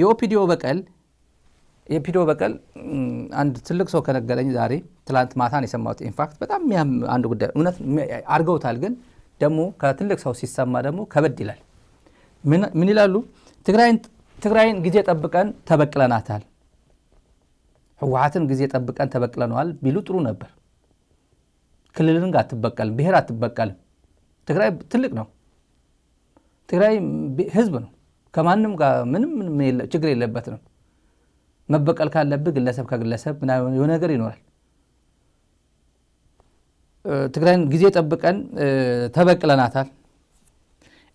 የኦፒዲዮ በቀል አንድ ትልቅ ሰው ከነገረኝ ዛሬ ትላንት ማታን የሰማሁት ኢንፋክት በጣም አንድ ጉዳይ እውነት አርገውታል ግን ደሞ ከትልቅ ሰው ሲሰማ ደሞ ከበድ ይላል ምን ይላሉ ትግራይን ጊዜ ጠብቀን ተበቅለናታል ህወሓትን ጊዜ ጠብቀን ተበቅለናል ቢሉ ጥሩ ነበር ክልልን ጋር ተበቀል ብሔር አትበቀል ትግራይ ትልቅ ነው ትግራይ ህዝብ ነው ከማንንም ጋር ምንም ችግር የለበት ነው መበቀል ካለበት ግለሰብ ከግለሰብ ምናምን የሆነ ነገር ይኖራል ትግራይን ጊዜ ጠብቀን ተበቅለናታል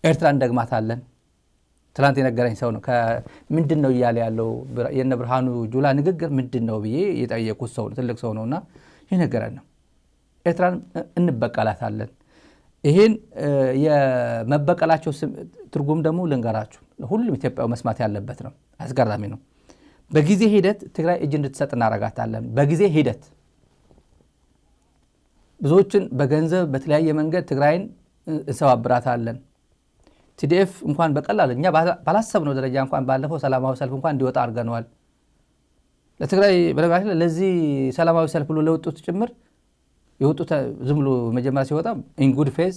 ኤርትራን ደግማታለን ትላንት የነገረኝ ሰው ነው ምንድነው ይያለ ያለው የነ ብርሃኑ ጁላ ንግግር ምንድነው ብዬ የጠየቁት ሰው ትልቅ ሰው ነውና ይነገራል ነው ኤርትራን እንበቀላታለን ይሄን የመበቀላቸው ትርጉም ደግሞ ልንገራችሁ ሁሉም ኢትዮጵያው መስማት ያለበት ነው አስገራሚ ነው በጊዜ ሂደት ትግራይ እጅ እንድትሰጥ እናረጋታለን በጊዜ ሂደት ብዙዎችን በገንዘብ በተለያየ መንገድ ትግራይን እንሰባብራታለን ቲዲኤፍ እንኳን በቀላልኛ ባላሰብነው ደረጃ እንኳን ባለፈው ሰላማዊ ሰልፍ እንኳን እንዲወጣ አርገናል ለትግራይ በነገራችን ለዚህ ሰላማዊ ሰልፍ ብሎ ለወጡት ጭምር የወጡት ዝም ብሎ መጀመሪያ ሲወጣ ኢን ጉድ ፌዝ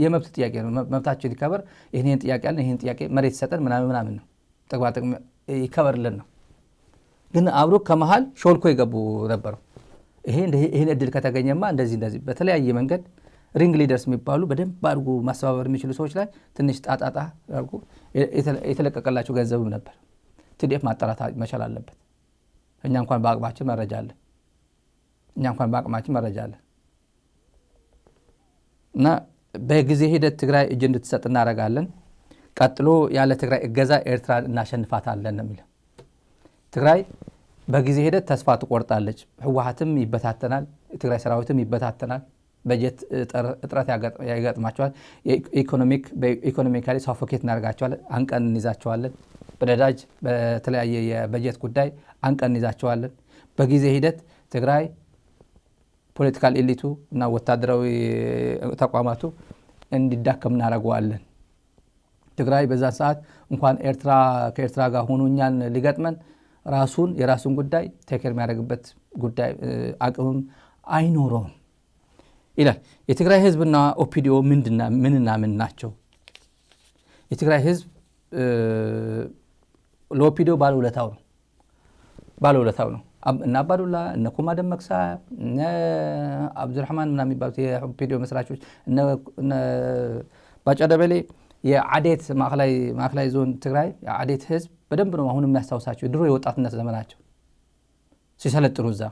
የመብት ጥያቄ ነው መብታችን ይከበር ይሄን ጥያቄ አለ ይሄን ጥያቄ መሬት ሰጠን ምናምን ነው ተግባጥም ይከበርልን ነው ግን አብሮ ከመሃል ሾልኮ ይገቡ ነበር ይሄን እድል ከተገኘማ እንደዚህ በተለያየ መንገድ ሪንግ ሊደርስ የሚባሉ በደንብ አድርጎ ማስተባበር የሚችሉ ሰዎች ላይ ትንሽ ጣጣጣ አድርጎ የተለቀቀላቸው ገንዘብም ነበር ቲዲኤፍ ማጣራት መቻል አለበት እኛ እንኳን በአቅማችን መረጃ አለ እና በጊዜ ሂደት ትግራይ እጅ እንድትሰጥ እናረጋለን ቀጥሎ ያለ ትግራይ እገዛ ኤርትራ እናሸንፋታለን ነው የሚለው ትግራይ በጊዜ ሂደት ተስፋ ትቆርጣለች ህወሓትም ይበታተናል ትግራይ ሰራዊትም ይበታተናል በጀት እጥረት ያጋጥማቸዋል ኢኮኖሚካሊ ሳፎኬት እናርጋቸዋለን አንቀን እንይዛቸዋለን በነዳጅ በተለያየ የበጀት ጉዳይ አንቀን እንይዛቸዋለን በጊዜ ሂደት ትግራይ ፖለቲካል ኤሊቱ እና ወታደራዊ ተቋማቱ እንዲዳከም እናረጋዋለን ትግራይ በዛ ሰዓት እንኳን ከኤርትራ ጋር ሆኖኛን ሊገጥመን የራሱን ጉዳይ ተከር የሚያደርግበት ጉዳይ አቅምም አይኖረውም ይላል የትግራይ ህዝብና ኦፒዲዮ ምንና ምን ናቸው የትግራይ ህዝብ ለኦፒዲዮ ባለውለታው ነው እና አባዱላ እነ ኩማ ደመቅሳ እነ አብዱራህማን ምናምን የሚባሉት የኦፒዲዮ መስራቾች እነ ባጫ ደበሌ የአዴት ማዕከላዊ ዞን ትግራይ የአዴት ህዝብ በደንብ ነው አሁን የሚያስታውሳቸው ድሮ የወጣትነት ዘመናቸው ሲሰለጥኑ እዛ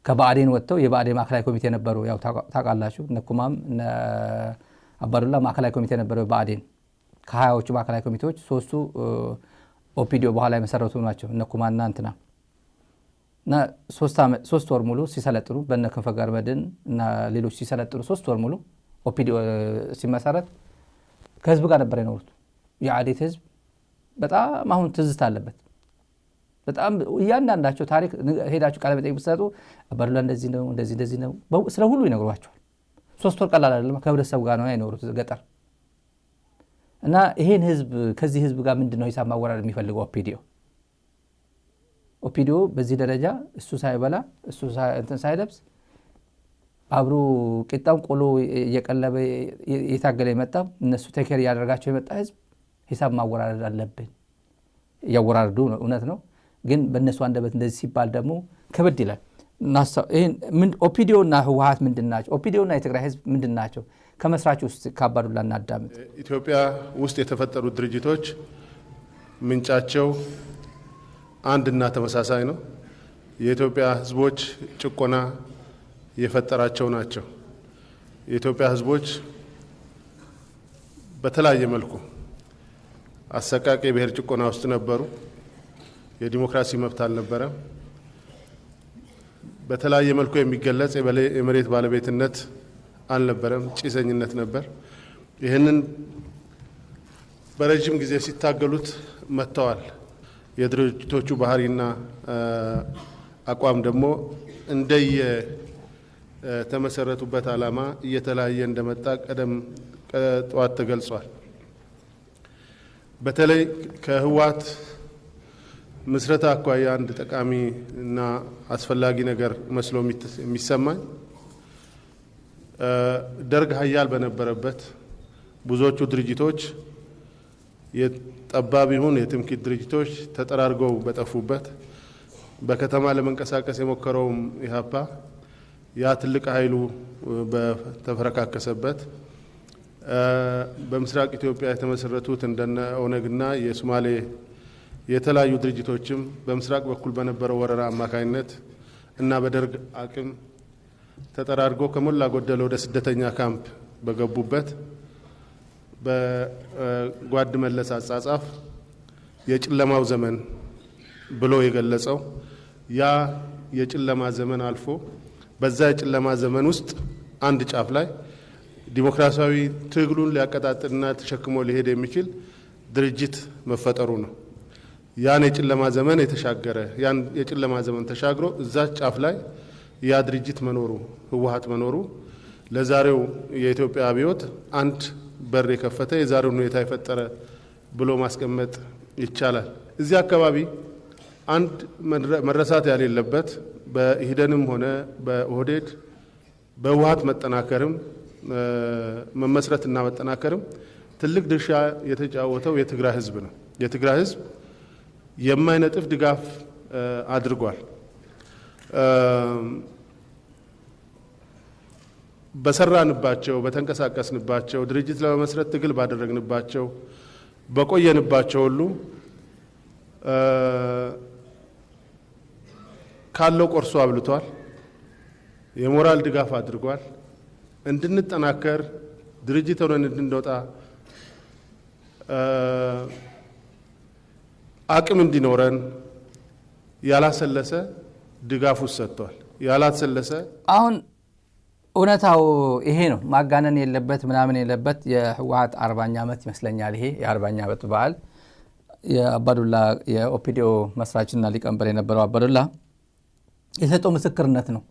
ከባዴን ወጥተው የባዴ ማዕከላዊ ኮሚቴ ነበሩ ያው ታውቃላችሁ እነ ኩማም እነ አባዱላ ማዕከላዊ ኮሚቴ ነበሩ ባዴን ከ20ዎቹ ማዕከላዊ ኮሚቴዎች ሶስቱ ኦፒዲዮ በኋላ የመሰረቱ ናቸው እነ ኩማና እንትና እና 3 ወር ሙሉ ሲሰለጥኑ በእነ ክንፈ ጋርመድን እና ሌሎች ሲሰለጥኑ 3 ወር ሙሉ ኦፒዲዮ ሲመሰረት ከህዝብ ጋር ነበር የኖሩት የአዴት ህዝብ በጣም አሁን ትዝታ አለበት በጣም እያንዳንዳቸው ታሪክ ሄዳችሁ ቃለ መጠይቅ ብትሰጡ አባዱላ እንደዚህ ነው ስለ ሁሉ ይነግሯቸዋል 3 ወር ቀላል አይደለም ከህብረተሰቡ ጋር ነው የኖሩት ገጠር እና ይሄን ህዝብ ከዚህ ህዝብ ጋር ምንድነው ሂሳብ ማወራረድ የሚፈልገው ኦፒዲዮ በዚህ ደረጃ እሱ ሳይበላ እሱ ሳይለብስ አብሮ ቂጣም ቆሎ እየቀለበ የታገለ የመጣ እነሱ ቴከር ያደርጋቸው የመጣ ህዝብ ሂሳብ ማወራረድ አለብን ያወራረዱ ነው እውነት ነው ግን በእነሱ አንደበት እንደዚህ ሲባል ደግሞ ከበድ ይላል ይሄን ኦፒዲዮና ህወሓት ምንድናቸው ኦፒዲዮና የትግራይ ህዝብ ምንድናቸው ከመስራቹ ውስጥ ካባዱላ እናዳምጥ ኢትዮጵያ ውስጥ የተፈጠሩ ድርጅቶች ምንጫቸው አንድና ተመሳሳይ ነው የኢትዮጵያ ህዝቦች ጭቆና የፈጠራቸው ናቸው የኢትዮጵያ ህዝቦች በተለያየ መልኩ አሰቃቂ ብሔር ጭቆና ውስጥ ነበሩ የዲሞክራሲ መብት አልነበረ በተለያየ መልኩ የሚገለጽ የመሬት ባለቤትነት አልነበረም ጭሰኝነት ነበር ይሄንን በረጅም ጊዜ ሲታገሉት መጥተዋል የድርጅቶቹ ባህሪና አቋም ደግሞ እንደየ ተመሰረቱበት ዓላማ እየተለያየ እንደመጣ ቀደም ጠዋት ተገልጿል በተለይ ከህወሓት ምስረታ አኳያ አንድ ጠቃሚ እና አስፈላጊ ነገር መስሎ የሚሰማኝ ደርግ ሀያል በነበረበት ብዙዎቹ ድርጅቶች የጠባብ ይሁን የትምክህት ድርጅቶች ተጠራርገው በጠፉበት በከተማ ለመንቀሳቀስ የሞከረውም ኢህአፓ ያ ትልቅ ኃይሉ በተፈረካከሰበት በምስራቅ ኢትዮጵያ የተመሰረቱት እንደነ ኦነግና የሶማሌ የተለያዩ ድርጅቶችም በምስራቅ በኩል በነበረው ወረራ አማካይነት እና በደርግ አቅም ተጠራርገው ከሞላ ጎደል ወደ ስደተኛ ካምፕ በገቡበት በጓድ መለስ አጻጻፍ የጨለማው ዘመን ብሎ የገለጸው ያ የጨለማ ዘመን አልፎ በዛ የጨለማ ዘመን ውስጥ አንድ ጫፍ ላይ ዲሞክራሲያዊ ትግሉን ሊያቀጣጥልና ተሸክሞ ሊሄድ የሚችል ድርጅት መፈጠሩ ነው። ያን የጨለማ ዘመን የተሻገረ ያን የጨለማ ዘመን ተሻግሮ እዛ ጫፍ ላይ ያ ድርጅት መኖሩ ህወሓት መኖሩ ለዛሬው የኢትዮጵያ አብዮት አንድ በር የከፈተ የዛሬውን ሁኔታ የፈጠረ ብሎ ማስቀመጥ ይቻላል። እዚህ አካባቢ አንድ መረሳት ያሌለበት በኢህደንም ሆነ በኦህዴድ በህወሓት መጠናከርም መመስረትና መጠናከርም ትልቅ ድርሻ የተጫወተው የትግራይ ህዝብ ነው። የትግራይ ህዝብ የማይነጥፍ ድጋፍ አድርጓል። በሰራንባቸው በተንቀሳቀስንባቸው ድርጅት ለመመስረት ትግል ባደረግንባቸው በቆየንባቸው ሁሉ ካለው ቆርሶ አብልቷል። የሞራል ድጋፍ አድርጓል። እንድንጠናከር ድርጅት ሆነን እንድንወጣ አቅም እንዲኖረን ያላሰለሰ ድጋፍ ሰጥቷል። ያላሰለሰ አሁን እውነታው ይሄ ነው። ማጋነን የለበት ምናምን የለበት። የህወሓት 40ኛ ዓመት ይመስለኛል። ይሄ የ40ኛ ዓመት በዓል የአባዱላ የኦፒዲዮ መስራችና ሊቀመንበር የነበረው አባዱላ የሰጠው ምስክርነት ነው።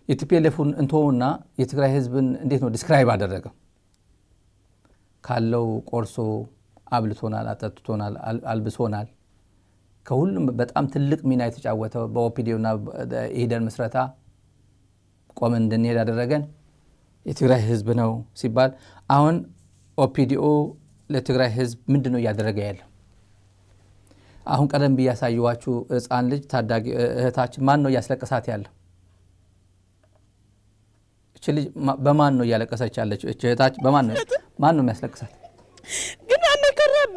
የቲፒኤልኤፍን እንቶውና የትግራይ ህዝብን እንዴት ነው ዲስክራይብ አደረገ? ካለው ቆርሶ አብልቶናል፣ አጠጥቶናል፣ አልብሶናል። ከሁሉም በጣም ትልቅ ሚና የተጫወተው በኦፒዲዮና ኢህደን ምስረታ ቆመን እንድንሄድ ያደረገን የትግራይ ህዝብ ነው ሲባል አሁን ኦፒዲኦ ለትግራይ ህዝብ ምንድነው እያደረገ ያለው? አሁን ቀደም ብያሳየዋችሁ ህፃን ልጅ ታዳጊ እህታችን ማን ነው እያስለቀሳት ያለው? እቺ ልጅ በማን ነው እያለቀሰች ያለችው? እቺ እህታችን በማን ነው የሚያስለቅሳት? ግን አነከራብ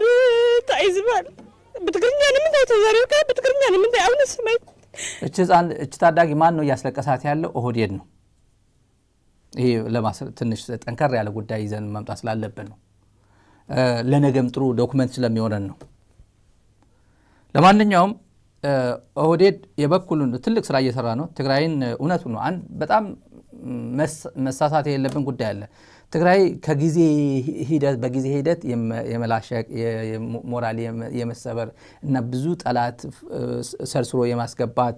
ታይዝባል በትግርኛ ለምን ታይተዛሪው በትግርኛ ለምን ታይአውን ስማይ እቺ ታዳጊ ማን ነው እያስለቀሳት ያለው? ኦህዴድ ነው። ይሄ ትንሽ ጠንከር ያለ ጉዳይ ይዘን መምጣት ስላለብን ነው። ለነገም ጥሩ ዶክመንት ስለሚሆነን ነው። ለማንኛውም ኦህዴድ የበኩሉን ትልቅ ስራ እየሰራ ነው። ትግራይን እውነቱ ነው። አንድ በጣም መሳሳት የሌለብን ጉዳይ አለ። ትግራይ በጊዜ ሂደት የመላሸቅ የሞራል የመሰበር እና ብዙ ጠላት ሰርስሮ የማስገባት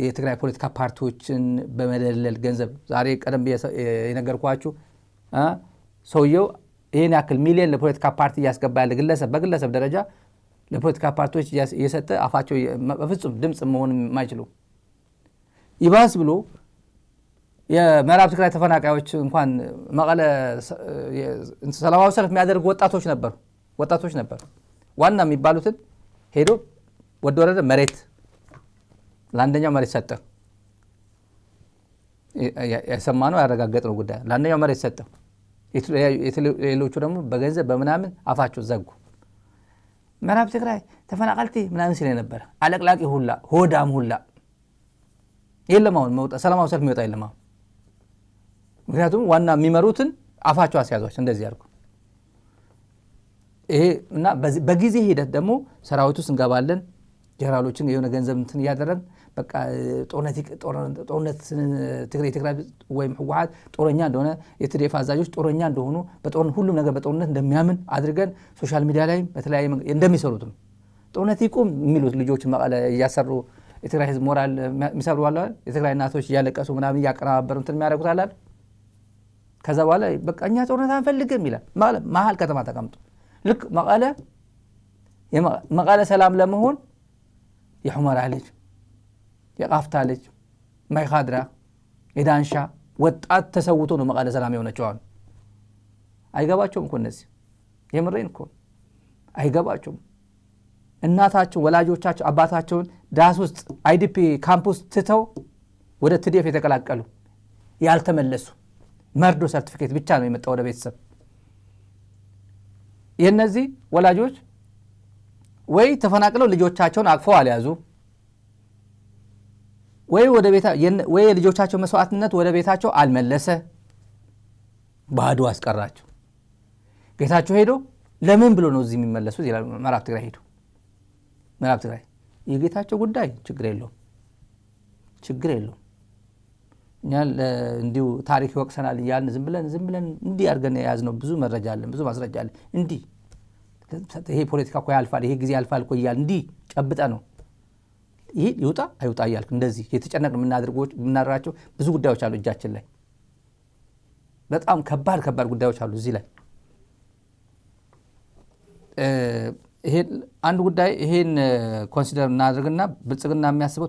የትግራይ ፖለቲካ ፓርቲዎችን በመደለል ገንዘብ ዛሬ ቀደም የነገርኳችሁ ሰውየው ይህን ያክል ሚሊዮን ለፖለቲካ ፓርቲ እያስገባ ያለ በግለሰብ ደረጃ ለፖለቲካ ፓርቲዎች እየሰጠ አፋቸው በፍጹም ድምፅ መሆን የማይችሉ ይባስ ብሎ የምዕራብ ትግራይ ተፈናቃዮች እንኳን መቀለ ሰላማዊ ሰልፍ የሚያደርጉ ወጣቶች ነበሩ። ዋና የሚባሉትን ሄዶ ወደ ወረደ መሬት ለአንደኛው መሬት ሰጠ። የሰማነው ያረጋገጥነው ጉዳይ ለአንደኛው መሬት ሰጠ። ሌሎቹ ደግሞ በገንዘብ በምናምን አፋቸው ዘጉ። ምዕራብ ትግራይ ተፈናቃልቲ ምናምን ሲል ነበር። አለቅላቂ ሁላ ሆዳም ሁላ የለም። አሁን ሰላማዊ ሰልፍ የሚወጣ የለም። ምክንያቱም ዋና የሚመሩትን አፋቸው አስያዟቸው እንደዚህ ያርጉ። ይሄ እና በጊዜ ሂደት ደግሞ ሰራዊቱ እንገባለን ጀነራሎችን የሆነ ገንዘብ እንትን ያደረግን በቃ ጦርነት ትግራይ ወይም ህወሓት ጦረኛ እንደሆነ የትዴፍ አዛዦች ጦረኛ እንደሆኑ በጦርነት ሁሉም ነገር በጦርነት እንደሚያምን አድርገን ሶሻል ሚዲያ ላይ በተለያየ እንደሚሰሩት ነው። ጦርነት ይቁም የሚሉት ልጆች መቀለ እያሰሩ የትግራይ ህዝብ ሞራል የሚሰሩ አለ። የትግራይ እናቶች እያለቀሱ ምናምን እያቀናበሩ እንትን የሚያደርጉት አለ። ከዛ በኋላ በቃ እኛ ጦርነት አንፈልግም ይላል። መሀል ከተማ ተቀምጦ ልክ መቀለ መቀለ ሰላም ለመሆን የሑመራ ልጅ የቃፍታ ልጅ ማይካድራ የዳንሻ ወጣት ተሰውቶ ነው መቀለ ሰላም የሆነችው። አይገባቸውም እኮ እነዚህ የምሬን እኮ አይገባቸውም። እናታቸው ወላጆቻቸው አባታቸውን ዳስ ውስጥ አይዲፒ ካምፕስ ትተው ወደ ትዲኤፍ የተቀላቀሉ ያልተመለሱ መርዶ ሰርቲፊኬት ብቻ ነው የመጣው ወደ ቤተሰብ። የነዚህ ወላጆች ወይ ተፈናቅለው ልጆቻቸውን አቅፈው አልያዙ ወይ ልጆቻቸው መስዋዕትነት ወደ ቤታቸው አልመለሰ ባዶ አስቀራቸው። ጌታቸው ሄዶ ለምን ብሎ ነው እዚህ የሚመለሱት ይላል። ምዕራብ ትግራይ ሄዶ ምዕራብ ትግራይ የጌታቸው ጉዳይ ችግር የለውም። እኛ እንዲሁ ታሪክ ይወቅሰናል እያልን ዝም ብለን እንዲህ አድርገን የያዝነው ብዙ መረጃ አለን፣ ብዙ ማስረጃ አለን። እንዲህ ይሄ ፖለቲካ እኮ ያልፋል፣ ይሄ ጊዜ ያልፋል እኮ እያልን እንዲህ ጨብጠ ነው ይሄ ይውጣ አይውጣ እያልክ እንደዚህ የተጨነቅን የምናደርጋቸው ብዙ ጉዳዮች አሉ እጃችን ላይ። በጣም ከባድ ጉዳዮች አሉ እዚህ ላይ። ይሄን አንድ ጉዳይ ይሄን ኮንሲደር እናድርግና ብልጽግና የሚያስበው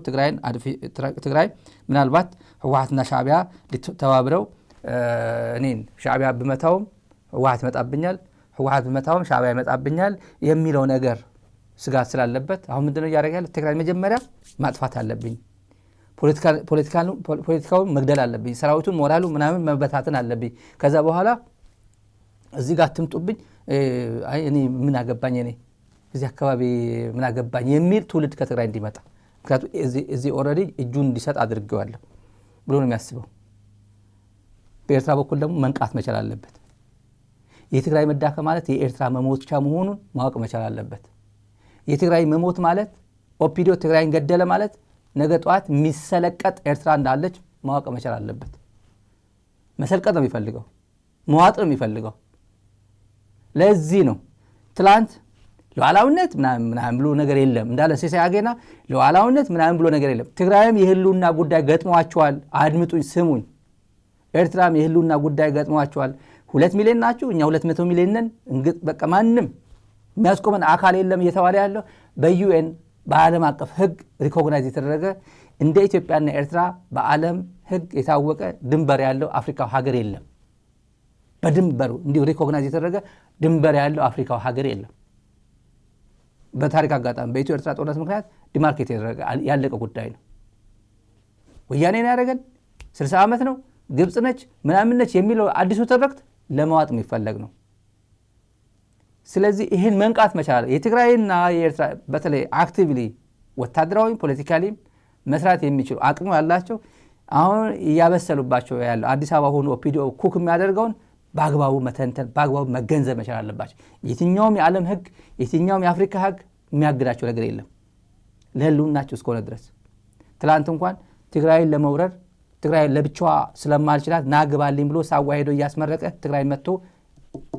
ትግራይ ምናልባት ህወሓትና ሻዕቢያ ተባብረው እኔን ሻዕቢያ ብመታውም ህወሓት ይመጣብኛል፣ ህወሓት ብመታውም ሻዕቢያ ይመጣብኛል የሚለው ነገር ስጋት ስላለበት አሁን ምንድነው እያደረገ ያለው? ትግራይ መጀመሪያ ማጥፋት አለብኝ፣ ፖለቲካውን መግደል አለብኝ፣ ሰራዊቱን ሞራሉ ምናምን መበታተን አለብኝ፣ ከዛ በኋላ እዚህ ጋር ትምጡብኝ እኔ ምን አገባኝ እኔ እዚህ አካባቢ ምን አገባኝ የሚል ትውልድ ከትግራይ እንዲመጣ፣ ምክንያቱም እዚህ ኦልሬዲ እጁን እንዲሰጥ አድርገዋለሁ ብሎ ነው የሚያስበው። በኤርትራ በኩል ደግሞ መንቃት መቻል አለበት። የትግራይ መዳከም ማለት የኤርትራ መሞቻ መሆኑን ማወቅ መቻል አለበት። የትግራይ መሞት ማለት ኦፒዲዮ ትግራይን ገደለ ማለት ነገ ጠዋት የሚሰለቀጥ ኤርትራ እንዳለች ማወቅ መቻል አለበት። መሰልቀጥ ነው የሚፈልገው፣ መዋጥ ነው የሚፈልገው። ለዚህ ነው ትላንት ሉዓላዊነት ምናምን ብሎ ነገር የለም እንዳለ ሲሳይ አጌና ሉዓላዊነት ምናምን ብሎ ነገር የለም። ትግራይም የህልውና ጉዳይ ገጥሟቸዋል። አድምጡኝ ስሙኝ። ኤርትራም የህልውና ጉዳይ ገጥሟቸዋል። 2 ሚሊዮን ናችሁ፣ እኛ 200 ሚሊዮን ነን። በቃ ማንም የሚያስቆመን አካል የለም እየተባለ ያለው በዩኤን በዓለም አቀፍ ህግ ሪኮግናይዝ የተደረገ እንደ ኢትዮጵያና ኤርትራ በዓለም ህግ የታወቀ ድንበር ያለው አፍሪካው ሀገር የለም። በድንበሩ እንዲሁ ሪኮግናይዝ የተደረገ ድንበር ያለው አፍሪካው ሀገር የለም። በታሪክ አጋጣሚ በኢትዮ ኤርትራ ጦርነት ምክንያት ዲማርኬት ያለቀ ጉዳይ ነው። ወያኔ ነው ያደረገን 60 ዓመት ነው ግብጽ ነች ምናምን ነች የሚለው አዲሱ ትርክት ለማዋጥ የሚፈለግ ነው። ስለዚህ ይህን መንቃት መቻል የትግራይና የኤርትራ በተለይ አክቲቭሊ ወታደራዊ ፖለቲካሊ መስራት የሚችሉ አቅሙ ያላቸው አሁን እያበሰሉባቸው ያለው አዲስ አበባ ሆኖ ኦፒዲዮ ኩክ የሚያደርገውን በአግባቡ መተንተን በአግባቡ መገንዘብ መቻል አለባቸው። የትኛውም የዓለም ህግ የትኛውም የአፍሪካ ህግ የሚያግዳቸው ነገር የለም ለህልውናቸው እስከሆነ ድረስ። ትላንት እንኳን ትግራይን ለመውረር ትግራይ ለብቻዋ ስለማልችላት ናግባልኝ ብሎ ሳዋ ሄዶ እያስመረቀ ትግራይ መጥቶ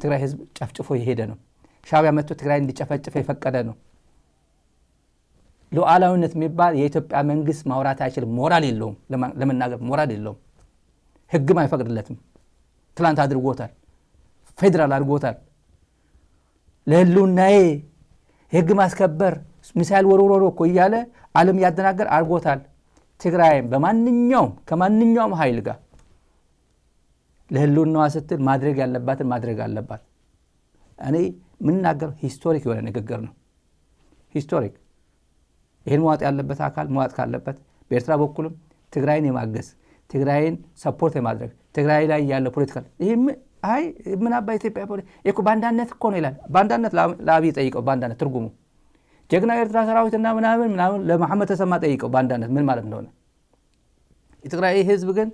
ትግራይ ህዝብ ጨፍጭፎ የሄደ ነው። ሻዕቢያ መጥቶ ትግራይ እንዲጨፈጭፍ የፈቀደ ነው። ሉዓላዊነት የሚባል የኢትዮጵያ መንግስት ማውራት አይችልም። ሞራል የለውም፣ ለመናገር ሞራል የለውም። ህግም አይፈቅድለትም። ትላንት አድርጎታል፣ ፌዴራል አድርጎታል። ለህልውናዬ ህግ ማስከበር ሚሳኤል ወርውሮ እኮ እያለ ዓለም ያደናገር አድርጎታል። ትግራይም ከማንኛውም ኃይል ጋር ለህልውናዋ ስትል ማድረግ ያለባትን ማድረግ አለባት። እኔ የምናገር ሂስቶሪክ የሆነ ንግግር ነው። ሂስቶሪክ ይህን መዋጥ ያለበት አካል መዋጥ ካለበት በኤርትራ በኩልም ትግራይን የማገዝ ትግራይን ሰፖርት የማድረግ ትግራይ ላይ ያለው ፖለቲካል ይሄ ምን አባ ኢትዮጵያ እኮ ባንዳነት እኮ ነው ይላል። ባንዳነት ለአብይ ጠይቀው ባንዳነት ትርጉሙ ጀግና ኤርትራ ሰራዊትና ምናምን ለመሐመድ ተሰማ ጠይቀው ባንዳነት ምን ማለት እንደሆነ። የትግራይ ህዝብ ግን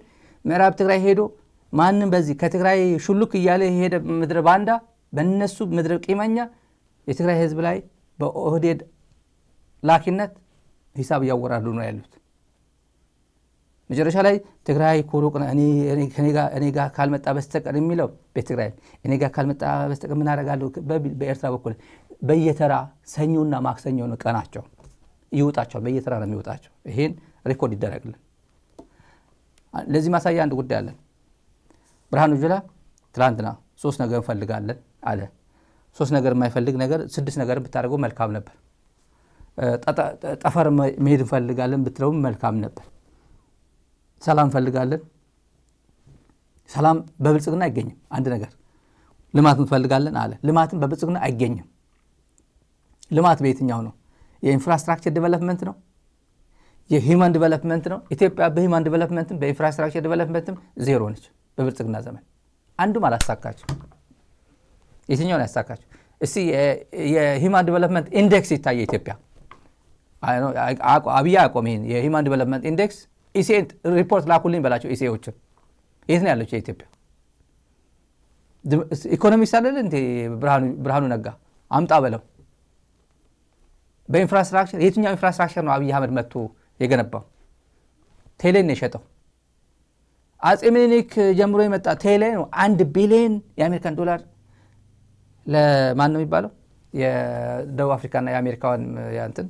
ምዕራብ ትግራይ ሄዶ ማንም በዚህ ከትግራይ ሹልክ እያለ ሄደ ምድረ ባንዳ በእነሱ ምድረ ቂመኛ የትግራይ ህዝብ ላይ በኦህዴድ ላኪነት ሂሳብ እያወራሉ ነው ያሉት። መጨረሻ ላይ ትግራይ ኮሩቅ እኔ ጋር ካልመጣ በስተቀር የሚለው በትግራይ እኔ ጋር ካልመጣ በስተቀር ምን አደርጋለሁ? በኤርትራ በኩል በየተራ ሰኞና ማክሰኞ ነው ቀናቸው ይወጣቸው፣ በየተራ ነው የሚወጣቸው። ይሄን ሪኮርድ ይደረግልን። ለዚህ ማሳያ አንድ ጉዳይ አለ። ብርሃኑ ጁላ ትላንትና 3 ነገር እንፈልጋለን አለ። 3 ነገር የማይፈልግ ነገር 6 ነገር ብታደርገው መልካም ነበር። ጠፈር መሄድ እንፈልጋለን ብትለውም መልካም ነበር። ሰላም እንፈልጋለን። ሰላም በብልጽግና አይገኝም። አንድ ነገር ልማት እንፈልጋለን አለ። ልማትም በብልጽግና አይገኝም። ልማት በየትኛው ነው? የኢንፍራስትራክቸር ዲቨሎፕመንት ነው? የሂውማን ዲቨሎፕመንት ነው? ኢትዮጵያ በሂውማን ዲቨሎፕመንትም በኢንፍራስትራክቸር ዲቨሎፕመንትም ዜሮ ነች በብልጽግና ዘመን። አንዱም አላሳካችው። የትኛውን ያሳካችው? እስቲ የሂውማን ዲቨሎፕመንት ኢንዴክስ ይታየ ኢትዮጵያ። አብይ አቆም ይሄን የሂውማን ዲቨሎፕመንት ኢንዴክስ ኢሲኤ ሪፖርት ላኩልኝ በላቸው። ኢሲኤዎችን የት ነው ያለችው ኢትዮጵያ? ኢኮኖሚክስ አይደል እንዴ? ብርሃኑ ነጋ አምጣ በለው። በኢንፍራስትራክቸር የትኛው ኢንፍራስትራክቸር ነው አብይ አህመድ መጥቶ የገነባው? ቴሌን ነው የሸጠው። አጼ ምኒልክ ጀምሮ የመጣ ቴሌ ነው። 1 ቢሊዮን የአሜሪካን ዶላር ለማን ነው የሚባለው? የደቡብ አፍሪካና የአሜሪካን ያንተን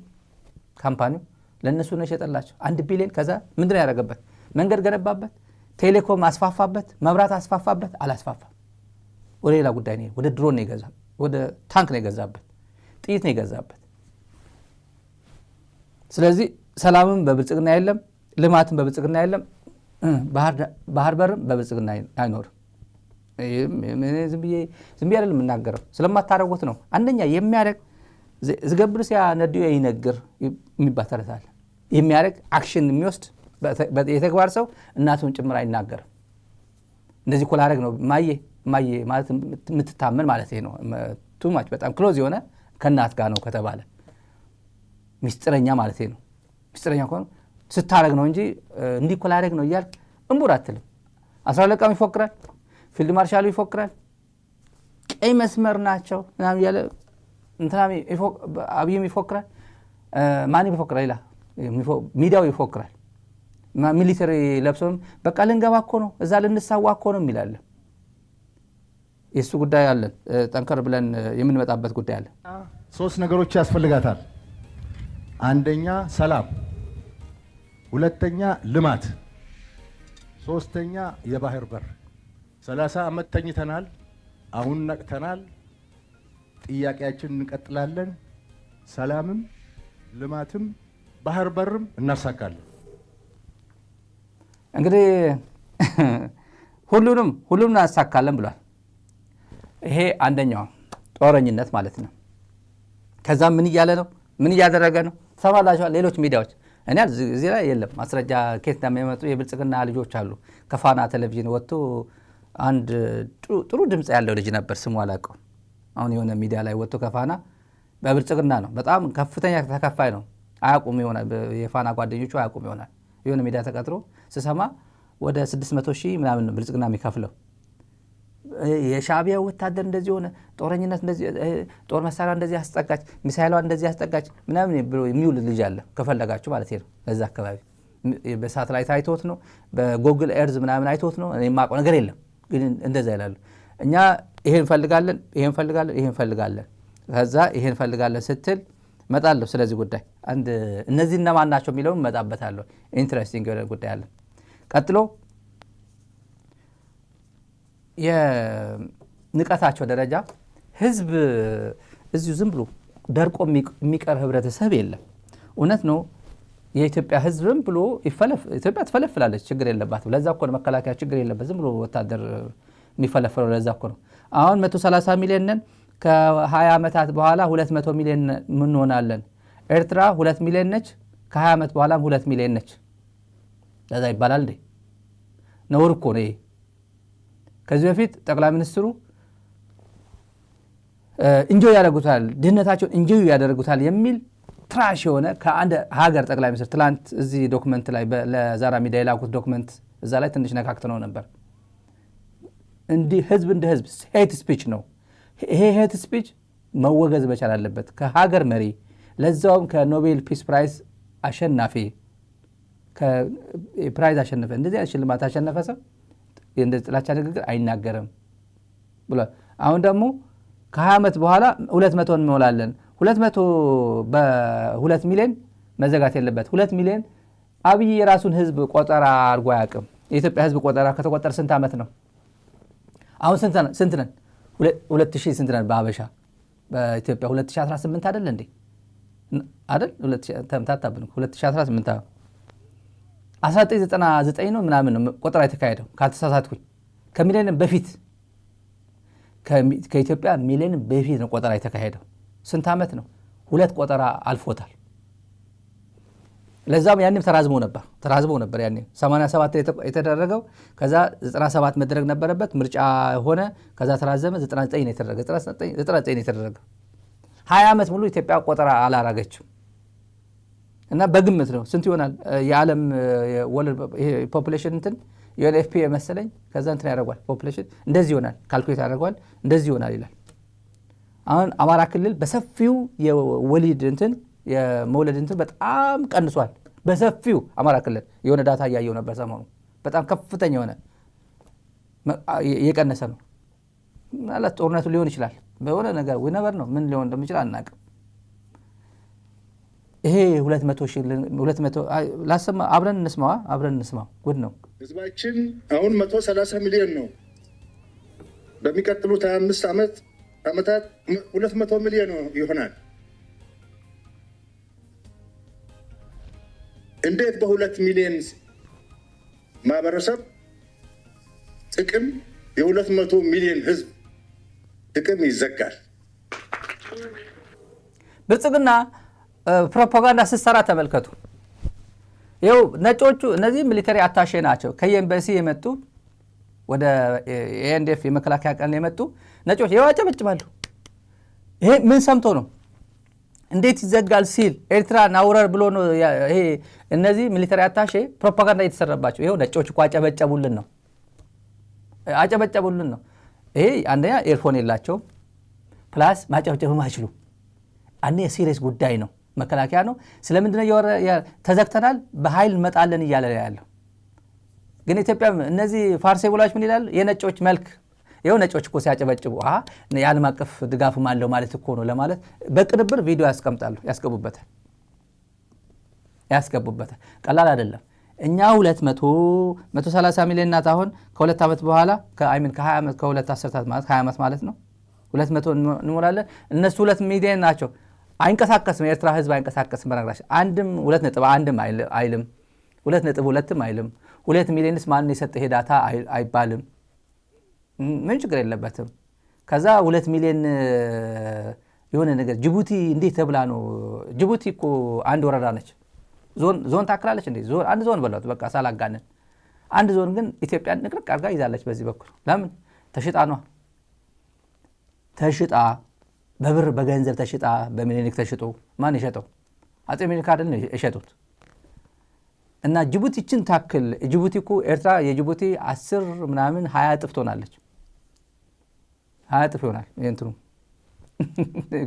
ካምፓኒው ለነሱ ነው የሸጠላቸው 1 ቢሊዮን። ከዛ ምንድነው ያደረገበት? መንገድ ገነባበት፣ ቴሌኮም አስፋፋበት፣ መብራት አስፋፋበት። አላስፋፋም። ወደ ሌላ ጉዳይ ነው። ወደ ድሮን ነው የገዛበት፣ ወደ ታንክ ነው የገዛበት፣ ጥይት ነው የገዛበት። ስለዚህ ሰላምም በብልጽግና የለም፣ ልማትም በብልጽግና የለም፣ ባህር በርም በብልጽግና አይኖርም። ዝም ብዬ አይደለም የምናገረው፣ ስለማታረጉት ነው። አንደኛ የሚያደርግ ዝገብር ሲያ ነዲዮ ይነግር የሚባል ተረት አለ። የሚያደርግ አክሽን የሚወስድ የተግባር ሰው እናቱን ጭምር አይናገርም። እንደዚህ እኮ ላደርግ ነው ማዬ ማለት የምትታመን ማለት ነው። ቱማች በጣም ክሎዝ የሆነ ከእናት ጋር ነው ከተባለ ሚስጥረኛ ማለት ነው። ሚስጥረኛ ከሆነ ስታደርግ ነው እንጂ እንዲህ እኮ ላደርግ ነው እያልክ እምቡር አትልም። 12 ቀን ይፎክራል፣ ፊልድ ማርሻሉ ይፎክራል፣ ቀይ መስመር ናቸው ምናምን እያለ እንትናም አብይም ይፎክራል። ማን ይፎክራል? ይላ ሚዲያው ይፎክራል። ሚሊተሪ ለብሶም በቃ ልንገባ እኮ ነው እዛ ልንሳዋ እኮ ነው የሚላለ። የሱ ጉዳይ አለን፣ ጠንከር ብለን የምንመጣበት ጉዳይ አለ። 3 ነገሮች ያስፈልጋታል። አንደኛ ሰላም፣ ሁለተኛ ልማት፣ ሶስተኛ የባህር በር። 30 ዓመት ተኝተናል። አሁን ነቅተናል። ጥያቄያችን እንቀጥላለን። ሰላምም ልማትም ባህር በርም እናሳካለን። እንግዲህ ሁሉንም እናሳካለን ብሏል። ይሄ አንደኛው ጦረኝነት ማለት ነው። ከዛ ምን እያለ ነው? ምን እያደረገ ነው? ሰማላችኋል። ሌሎች ሚዲያዎች እኔ እዚህ ላይ የለም ማስረጃ ከየት እንደሚመጡ የብልጽግና ልጆች አሉ። ከፋና ቴሌቪዥን ወጥቶ አንድ ጥሩ ድምፅ ያለው ልጅ ነበር፣ ስሙ አላውቀውም። አሁን የሆነ ሚዲያ ላይ ወጥቶ ከፋና በብልጽግና ነው፣ በጣም ከፍተኛ ተከፋይ ነው። አያውቁም ይሆናል፣ የፋና ጓደኞቹ አያውቁም ይሆናል። የሆነ ሚዲያ ተቀጥሮ ስሰማ ወደ 600,000 ምናምን ነው ብልጽግና የሚከፍለው። የሻዕቢያ ወታደር እንደዚህ ሆነ፣ ጦረኝነት እንደዚህ፣ ጦር መሳሪያ እንደዚህ አስጠጋች፣ ሚሳይሏ እንደዚህ አስጠጋች ምናምን ብሎ የሚውል ልጅ አለ። ከፈለጋችሁ ማለት ነው። በዛ አካባቢ በሳተላይት አይቶት ነው፣ በጎግል ኤርዝ ምናምን አይቶት ነው። እኔ የማውቀው ነገር የለም፣ ግን እንደዛ ይላሉ። እኛ ይሄን እንፈልጋለን፣ ይሄን እንፈልጋለን፣ ይሄን እንፈልጋለን። ከዛ ይሄን እንፈልጋለን ስትል መጣለሁ። ስለዚህ ጉዳይ አንድ እነዚህ እነማን ናቸው የሚለውን መጣበታለሁ። ኢንትረስቲንግ የሆነ ጉዳይ አለ። ቀጥሎ የንቀታቸው ደረጃ ህዝብ እዚሁ ዝም ብሎ ደርቆ የሚቀር ህብረተሰብ የለም። እውነት ነው። የኢትዮጵያ ህዝብም ብሎ ኢትዮጵያ ትፈለፍላለች፣ ችግር የለባትም። ለዛ እኮ ነው መከላከያ ችግር የለበት፣ ዝም ብሎ ወታደር የሚፈለፍለው። ለዛ እኮ ነው አሁን 130 ሚሊዮን ነን፣ ከ20 ዓመታት በኋላ 200 ሚሊዮን ምን ሆናለን? ኤርትራ 2 ሚሊዮን ነች፣ ከ20 ዓመት በኋላም 2 ሚሊዮን ነች። ለዛ ይባላል እንዴ? ነውር እኮ ነው። ከዚህ በፊት ጠቅላይ ሚኒስትሩ እንጆይ ያደርጉታል፣ ድህነታቸውን እንጆይ ያደርጉታል የሚል ትራሽ የሆነ ከአንድ ሀገር ጠቅላይ ሚኒስትር ትላንት እዚህ ዶክመንት ላይ ለዛራ ሚዲያ የላኩት ዶክመንት እዛ ላይ ትንሽ ነካክተነው ነበር። እንዲህ ህዝብ እንደ ህዝብ ሄት ስፒች ነው። ይሄ ሄት ስፒች መወገዝ መቻል አለበት ከሀገር መሪ፣ ለዛውም ከኖቤል ፒስ ፕራይዝ አሸናፊ፣ ፕራይዝ አሸነፈ፣ እንደዚህ ሽልማት አሸነፈ ሰው እንደዚህ ጥላቻ ንግግር አይናገርም ብሏል። አሁን ደግሞ ከ20 ዓመት በኋላ 200 እንሞላለን። 200 በ2 ሚሊዮን መዘጋት የለበት። 2 ሚሊዮን አብይ የራሱን ህዝብ ቆጠራ አድርጎ አያውቅም። የኢትዮጵያ ህዝብ ቆጠራ ከተቆጠረ ስንት ዓመት ነው? አሁን ስንት ነን? 2000 ስንት ነን በአበሻ? በኢትዮጵያ 2018 አይደል እንዴ? አይደል? ተምታታብን 2018 1999 ነው ምናምን ነው ቆጠራ የተካሄደው ካልተሳሳትኩኝ። ከሚሊኒየም በፊት ከኢትዮጵያ ሚሊኒየም በፊት ነው ቆጠራ የተካሄደው። ስንት ዓመት ነው? 2 ቆጠራ አልፎታል። ለዛም ያንም ተራዝሞ ነበር ያኔ 87 የተደረገው። ከዛ 97 መደረግ ነበረበት ምርጫ ሆነ። ከዛ ተራዘመ 99 ነው የተደረገው። 99 ነው የተደረገው። 20 ዓመት ሙሉ ኢትዮጵያ ቆጠራ አላረገችም። እና በግምት ነው ስንት ይሆናል የዓለም ፖፑሌሽን እንትን ዩኤንኤፍፒ መሰለኝ ከዛ እንትን ያደርጓል ፖፑሌሽን እንደዚህ ይሆናል ካልኩሌት ያደርጓል እንደዚህ ይሆናል ይላል። አሁን አማራ ክልል በሰፊው የወሊድ እንትን የመውለድ እንትን በጣም ቀንሷል። በሰፊው አማራ ክልል የሆነ ዳታ እያየው ነበር ሰሞኑ። በጣም ከፍተኛ የሆነ እየቀነሰ ነው ማለት ጦርነቱ ሊሆን ይችላል በሆነ ነገር ዊነበር ነው ምን ሊሆን እንደሚችል አናውቅም። ይሄ 200 ላሰማ አብረን እንስማው ጉድ ነው። ህዝባችን አሁን 130 ሚሊዮን ነው። በሚቀጥሉት 25 ዓመታት 200 ሚሊዮን ይሆናል። እንዴት በ2 ሚሊዮን ማህበረሰብ ጥቅም የ200 ሚሊዮን ህዝብ ጥቅም ይዘጋል? ብልጽግና ፕሮፓጋንዳ ስትሰራ ተመልከቱ። ይኸው ነጮቹ እነዚህ ሚሊተሪ አታሼ ናቸው ከኤምባሲ የመጡ ወደ ኤንዲኤፍ የመከላከያ ቀን የመጡ ነጮች ያጨበጭባሉ። ይሄ ምን ሰምቶ ነው እንዴት ይዘጋል ሲል ኤርትራ ናውረር ብሎ ነው። ይሄ እነዚህ ሚሊተሪ አታሼ ፕሮፓጋንዳ እየተሰራባቸው ይኸው ነጮች እኮ አጨበጨቡልን ነው። ይሄ አንደኛ ኤርፎን የላቸውም ፕላስ ማጨብጨብም አይችሉ። አንዴ ሲሪየስ ጉዳይ ነው። መከላከያ ነው። ስለምንድነው ተዘግተናል በኃይል መጣለን እያለ ያለው። ግን ኢትዮጵያ እነዚህ ፋርሴቦላች ምን ይላል? የነጮች መልክ ይኸው ነጮች እኮ ሲያጨበጭቡ የዓለም አቀፍ ድጋፍም አለው ማለት እኮ ነው ለማለት በቅንብር ቪዲዮ ያስገቡበታል። ቀላል አይደለም። እኛ 130 ሚሊዮን ናት። አሁን ከ2 ዓመት በኋላ ከ20 ዓመት ከ2 አስርታት ማለት 20 ዓመት ማለት ነው 200 እንሞላለን። እነሱ 2 ሚሊዮን ናቸው። አይንቀሳቀስም። የኤርትራ ህዝብ አይንቀሳቀስም። በነገራችን 1.1 አይልም 2.2 አይልም። 2 ሚሊዮንስ ማን የሰጠ ዳታ አይባልም። ምን ችግር የለበትም። ከዛ 2 ሚሊዮን የሆነ ነገር ጅቡቲ እንዴት ተብላ ነው? ጅቡቲ እኮ አንድ ወረዳ ነች። ዞን ታክላለች እንዴ? አንድ ዞን በሏት በቃ ሳላጋነን። አንድ ዞን ግን ኢትዮጵያን ንቅርቅ አድርጋ ይዛለች በዚህ በኩል። ለምን? ተሽጣ በብር በገንዘብ ተሽጣ በሚሊዮን ተሽጦ ማን የሸጠው? አጼ ሚኒሊክ አይደል የሸጡት። እና ጅቡቲችን ታክል ጅቡቲ እኮ ኤርትራ የጅቡቲ 10 ምናምን 20 እጥፍ ትሆናለች። 20 እጥፍ ይሆናል እንትኑ።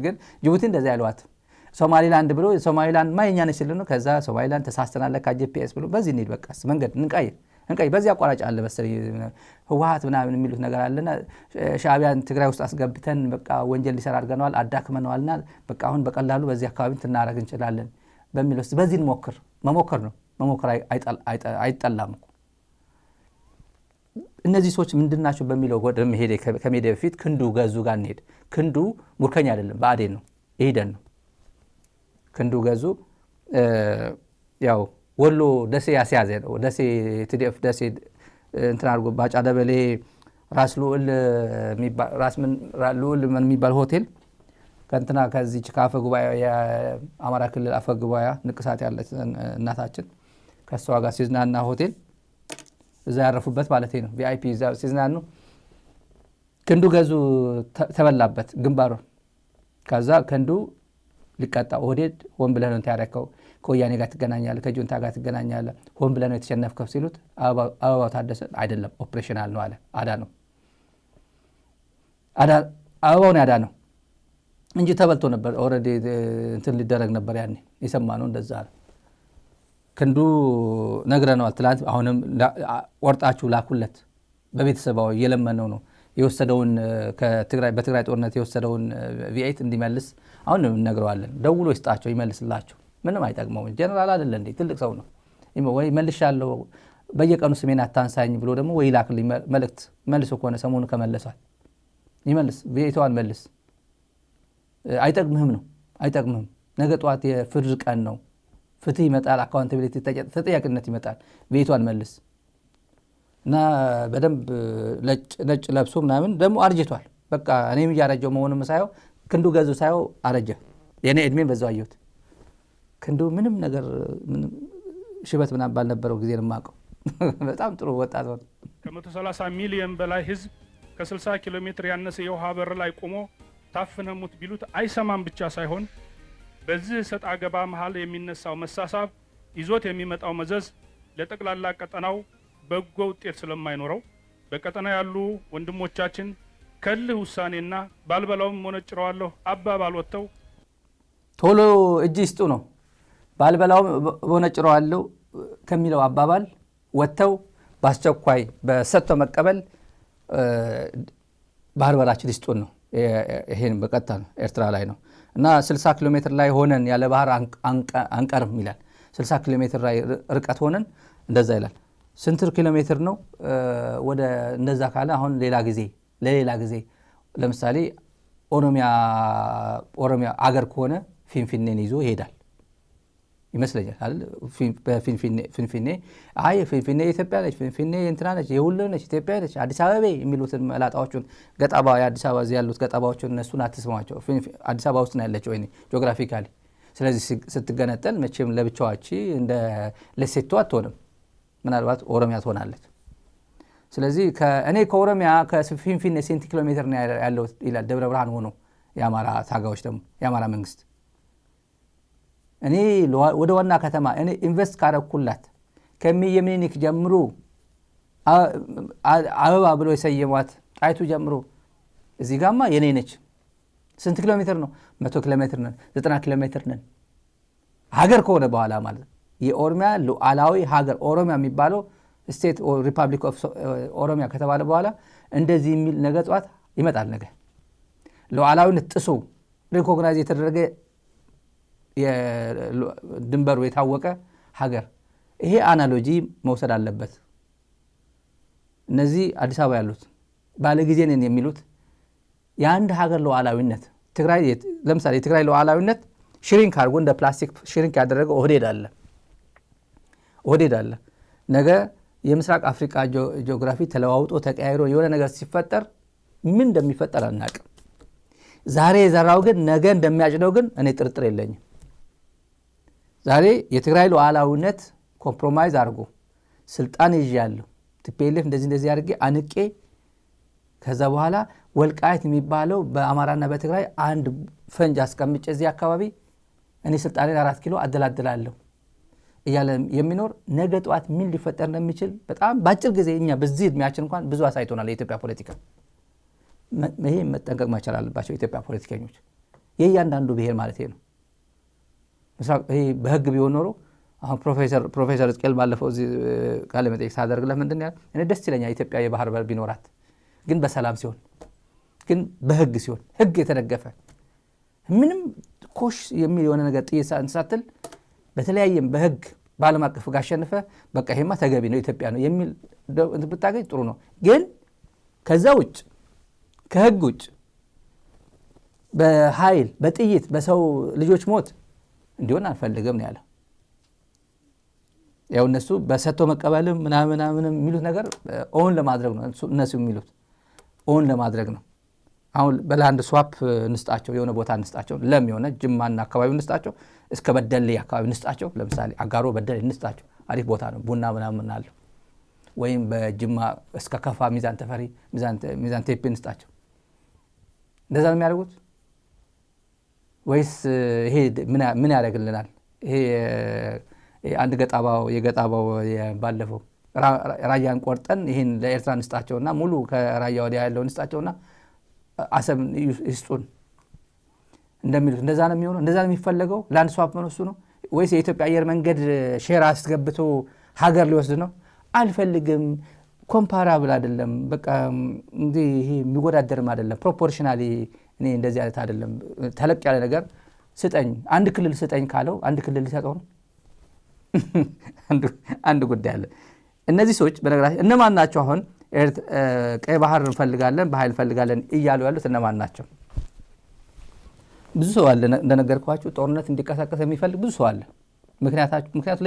ግን ጅቡቲ እንደዛ ያሏት ሶማሊላንድ ብሎ ሶማሊላንድ ማየኛ ነች ሲሉ ነው። ከዛ ሶማሊላንድ ተሳስተናል ከጂፒኤስ ብሎ በዚህ እንሂድ በቃ መንገድ እንቀይር በዚህ አቋራጭ አለ መሰለኝ ህወሓት ምናምን የሚሉት ነገር አለና ሻዕቢያን ትግራይ ውስጥ አስገብተን በቃ ወንጀል ሊሰራ አድርገናል አዳክመናልና በቃ አሁን በቀላሉ በዚህ አካባቢ ትናረግ እንችላለን በሚል ውስጥ በዚህ መሞከር ነው። መሞከር አይጠላም እኮ። እነዚህ ሰዎች ምንድናቸው በሚለው ወደም ሄደ ከሜዳ በፊት ክንዱ ገዙ ጋር እንሄድ። ክንዱ ሙርከኛ አይደለም በአዴን ነው ይሄደን ነው። ክንዱ ገዙ ያው ወሎ ደሴ ያስያዘ ነው። ደሴ ቲዲኤፍ ደሴ እንትን አድርጎ ባጫ ደበሌ ራስ ልዑል የሚባል ሆቴል ከእንትና ከዚች ከአፈ ጉባኤ የአማራ ክልል አፈ ጉባኤ ንቅሳት ያለች እናታችን ከሷ ጋር ሲዝናና ሆቴል እዛ ያረፉበት ማለት ነው። ቪአይፒ እዛ ሲዝናኑ ክንዱ ገዙ ተበላበት ግንባሩን። ከዛ ክንዱ ሊቀጣ ኦህዴድ ሆን ብለህ ነው ያደረከው፣ ከወያኔ ጋር ትገናኛለህ፣ ከጁንታ ጋር ትገናኛለህ፣ ሆን ብለህ ነው የተሸነፍከው ሲሉት አበባው ታደሰ አይደለም ኦፕሬሽናል ነው አለ። አዳነው አበባውን ያዳነው እንጂ ተበልቶ ነበር። ኦልሬዲ እንትን ሊደረግ ነበር ያኔ የሰማነው እንደዛ ነው። ክንዱ ነግረነዋል ትላንት። አሁንም ወርጣችሁ ላኩለት በቤተሰባው እየለመነው ነው የወሰደውን በትግራይ ጦርነት የወሰደውን ቪኤት እንዲመልስ አሁን እንነግረዋለን። ደውሎ ይስጣቸው ይመልስላቸው። ምንም አይጠቅመውም። ጀነራል አይደለ እንዴ? ትልቅ ሰው ነው። ወይ መልሻለሁ በየቀኑ ስሜን አታንሳኝ ብሎ ደግሞ ወይ ላክልኝ መልእክት መልሶ ከሆነ ሰሞኑ ከመለሷል ይመልስ ቪኤቷን መልስ አይጠቅምህም ነው አይጠቅምህም። ነገ ጠዋት የፍርድ ቀን ነው። ፍትህ ይመጣል፣ አካውንታቢሊቲ ተጠያቂነት ይመጣል። ቤቷን መልስ እና በደንብ ነጭ ለብሶ ምናምን ደግሞ አርጅቷል። በቃ እኔም እያረጀው መሆኑን ሳየው ክንዱ ገዙ ሳየው አረጀ። የኔ እድሜን በዛው አየሁት። ክንዱ ምንም ነገር ሽበት ምናምን ባልነበረው ጊዜ ነው የማውቀው። በጣም ጥሩ ወጣት ነው። ከ130 ሚሊዮን በላይ ህዝብ ከ60 ኪሎ ሜትር ያነሰ የውሃ በር ላይ ቆሞ ታፍነሙት ቢሉት አይሰማም ብቻ ሳይሆን በዚህ ሰጥ አገባ መሃል የሚነሳው መሳሳብ ይዞት የሚመጣው መዘዝ ለጠቅላላ ቀጠናው በጎ ውጤት ስለማይኖረው በቀጠና ያሉ ወንድሞቻችን ከልህ ውሳኔና ባልበላውም ሞነጭረዋለሁ አባባል ወጥተው ቶሎ እጅ ይስጡ ነው። ባልበላውም ሞነጭረዋለሁ ከሚለው አባባል ወጥተው በአስቸኳይ በሰጥቶ መቀበል ባህር በራችን ይስጡን ነው። ይሄን በቀጥታ ነው ኤርትራ ላይ ነው እና 60 ኪሎ ሜትር ላይ ሆነን ያለ ባህር አንቀርም ይላል። 60 ኪሎ ሜትር ላይ ርቀት ሆነን እንደዛ ይላል። ስንት ኪሎ ሜትር ነው? ወደ እንደዛ ካለ አሁን ለሌላ ጊዜ ለምሳሌ ኦሮሚያ አገር ከሆነ ፊንፊኔን ይዞ ይሄዳል ይመስለኛል አይደል? ፊንፊኔ ፊንፊኔ ኢትዮጵያ ነች፣ ፊንፊኔ እንትና ነች፣ የሁሉ ነች፣ ኢትዮጵያ ነች፣ አዲስ አበባ የሚሉትን መላጣዎቹን ገጣባ የአዲስ አበባ እዚህ ያሉት ገጣባዎቹን እነሱን አትስማቸው። አዲስ አበባ ውስጥ ነው ያለችው ወይ ጂኦግራፊካሊ። ስለዚህ ስትገነጠል መቼም ለብቻዋች እንደ ለሴቶ አትሆንም፣ ምናልባት ኦሮሚያ ትሆናለች። ስለዚህ እኔ ከኦሮሚያ ከፊንፊኔ ስንት ኪሎ ሜትር ነው ያለው ይላል ደብረ ብርሃን ሆኖ የአማራ ታጋዮች ደግሞ የአማራ መንግስት እኔ ወደ ዋና ከተማ እኔ ኢንቨስት ካረኩላት ከሚየ ምኒልክ ጀምሮ አበባ ብሎ የሰየሟት ጣይቱ ጀምሮ እዚህ ጋማ የኔ ነች። ስንት ኪሎ ሜትር ነው? 100 ኪሎ ሜትር ነን፣ 90 ኪሎ ሜትር ነን። ሀገር ከሆነ በኋላ ማለት የኦሮሚያ ሉዓላዊ ሀገር ኦሮሚያ የሚባለው ስቴት ሪፐብሊክ ኦፍ ኦሮሚያ ከተባለ በኋላ እንደዚህ የሚል ነገ ጠዋት ይመጣል። ነገ ሉዓላዊነት ጥሶ ሪኮግናይዝ የተደረገ ድንበሩ የታወቀ ሀገር ይሄ አናሎጂ መውሰድ አለበት። እነዚህ አዲስ አበባ ያሉት ባለጊዜ ነን የሚሉት የአንድ ሀገር ሉዓላዊነት ትግራይ ለምሳሌ የትግራይ ሉዓላዊነት ሽሪንክ አድርጎ እንደ ፕላስቲክ ሽሪንክ ያደረገ ኦህዴድ አለ። ነገ የምስራቅ አፍሪካ ጂኦግራፊ ተለዋውጦ ተቀያይሮ የሆነ ነገር ሲፈጠር ምን እንደሚፈጠር አናውቅም። ዛሬ የዘራው ግን ነገ እንደሚያጭደው ግን እኔ ጥርጥር የለኝም። ዛሬ የትግራይ ሉዓላዊነት ኮምፕሮማይዝ አድርጎ ስልጣን ይዣለሁ ቲፒኤልኤፍ እንደዚህ አድርጌ አንቄ ከዛ በኋላ ወልቃይት የሚባለው በአማራና በትግራይ አንድ ፈንጅ አስቀምጬ እዚህ አካባቢ እኔ ስልጣኔን 4 ኪሎ አደላድላለሁ እያለ የሚኖር ነገ ጠዋት ምን ሊፈጠር እንደሚችል በጣም ባጭር ጊዜ እኛ በዚህ እድሜያችን እንኳን ብዙ አሳይቶናል። የኢትዮጵያ ፖለቲካ ይሄ መጠንቀቅ መቻል አለባቸው የኢትዮጵያ ፖለቲከኞች። የእያንዳንዱ ብሔር ማለት ነው። ይሄ በህግ ቢሆን ኖሮ አሁን ፕሮፌሰር እስቄል ባለፈው እዚህ ቃለ መጠይቅ ሳደርግለት ምንድን ያለ እኔ ደስ ይለኛል ኢትዮጵያ የባህር በር ቢኖራት፣ ግን በሰላም ሲሆን፣ ግን በህግ ሲሆን፣ ህግ የተደገፈ ምንም ኮሽ የሚል የሆነ ነገር ጥይት ሳትል በተለያየም በህግ በዓለም አቀፍ ጋር አሸንፈ በቃ ይሄማ ተገቢ ነው ኢትዮጵያ ነው የሚል ብታገኝ ጥሩ ነው። ግን ከዛ ውጭ ከህግ ውጭ በኃይል በጥይት በሰው ልጆች ሞት እንዲሆን አንፈልግም ነው ያለው። ያው እነሱ በሰጥቶ መቀበልም ምናምን የሚሉት ነገር ኦን ለማድረግ ነው። እነሱ የሚሉት ኦን ለማድረግ ነው። አሁን በላንድ ስዋፕ እንስጣቸው፣ የሆነ ቦታ እንስጣቸው፣ ለም የሆነ ጅማና አካባቢ እንስጣቸው፣ እስከ በደሌ አካባቢ እንስጣቸው። ለምሳሌ አጋሮ በደሌ እንስጣቸው፣ አሪፍ ቦታ ነው፣ ቡና ምናምን አለው። ወይም በጅማ እስከ ከፋ ሚዛን ተፈሪ ሚዛን ቴፒ እንስጣቸው። እንደዛ ነው የሚያደርጉት ወይስ ይሄ ምን ያደርግልናል? ይሄ አንድ የገጣባው ባለፈው ራያን ቆርጠን ይሄን ለኤርትራ እንስጣቸውና ሙሉ ከራያ ወዲያ ያለውን እንስጣቸውና አሰብ ይስጡን እንደሚሉት እንደዛ ነው የሚሆነው። እንደዛ ነው የሚፈለገው። ላንድ ስዋፕ ነው እሱ ነው ወይስ የኢትዮጵያ አየር መንገድ ሼር አስገብቶ ሀገር ሊወስድ ነው? አልፈልግም። ኮምፓራብል አይደለም። በቃ እንዴ ይሄ የሚወዳደርም አይደለም። ፕሮፖርሽናሊ እኔ እንደዚህ አይነት አይደለም። ተለቅ ያለ ነገር ስጠኝ፣ አንድ ክልል ስጠኝ ካለው አንድ ክልል ሊሰጠው ነው። አንድ ጉዳይ አለ። እነዚህ ሰዎች በነገራችን እነማን ናቸው? አሁን ቀይ ባህር እንፈልጋለን በኃይል እንፈልጋለን እያሉ ያሉት እነማን ናቸው? ብዙ ሰው አለ እንደነገርኳችሁ ጦርነት እንዲቀሳቀስ የሚፈልግ ብዙ ሰው አለ። ምክንያቱ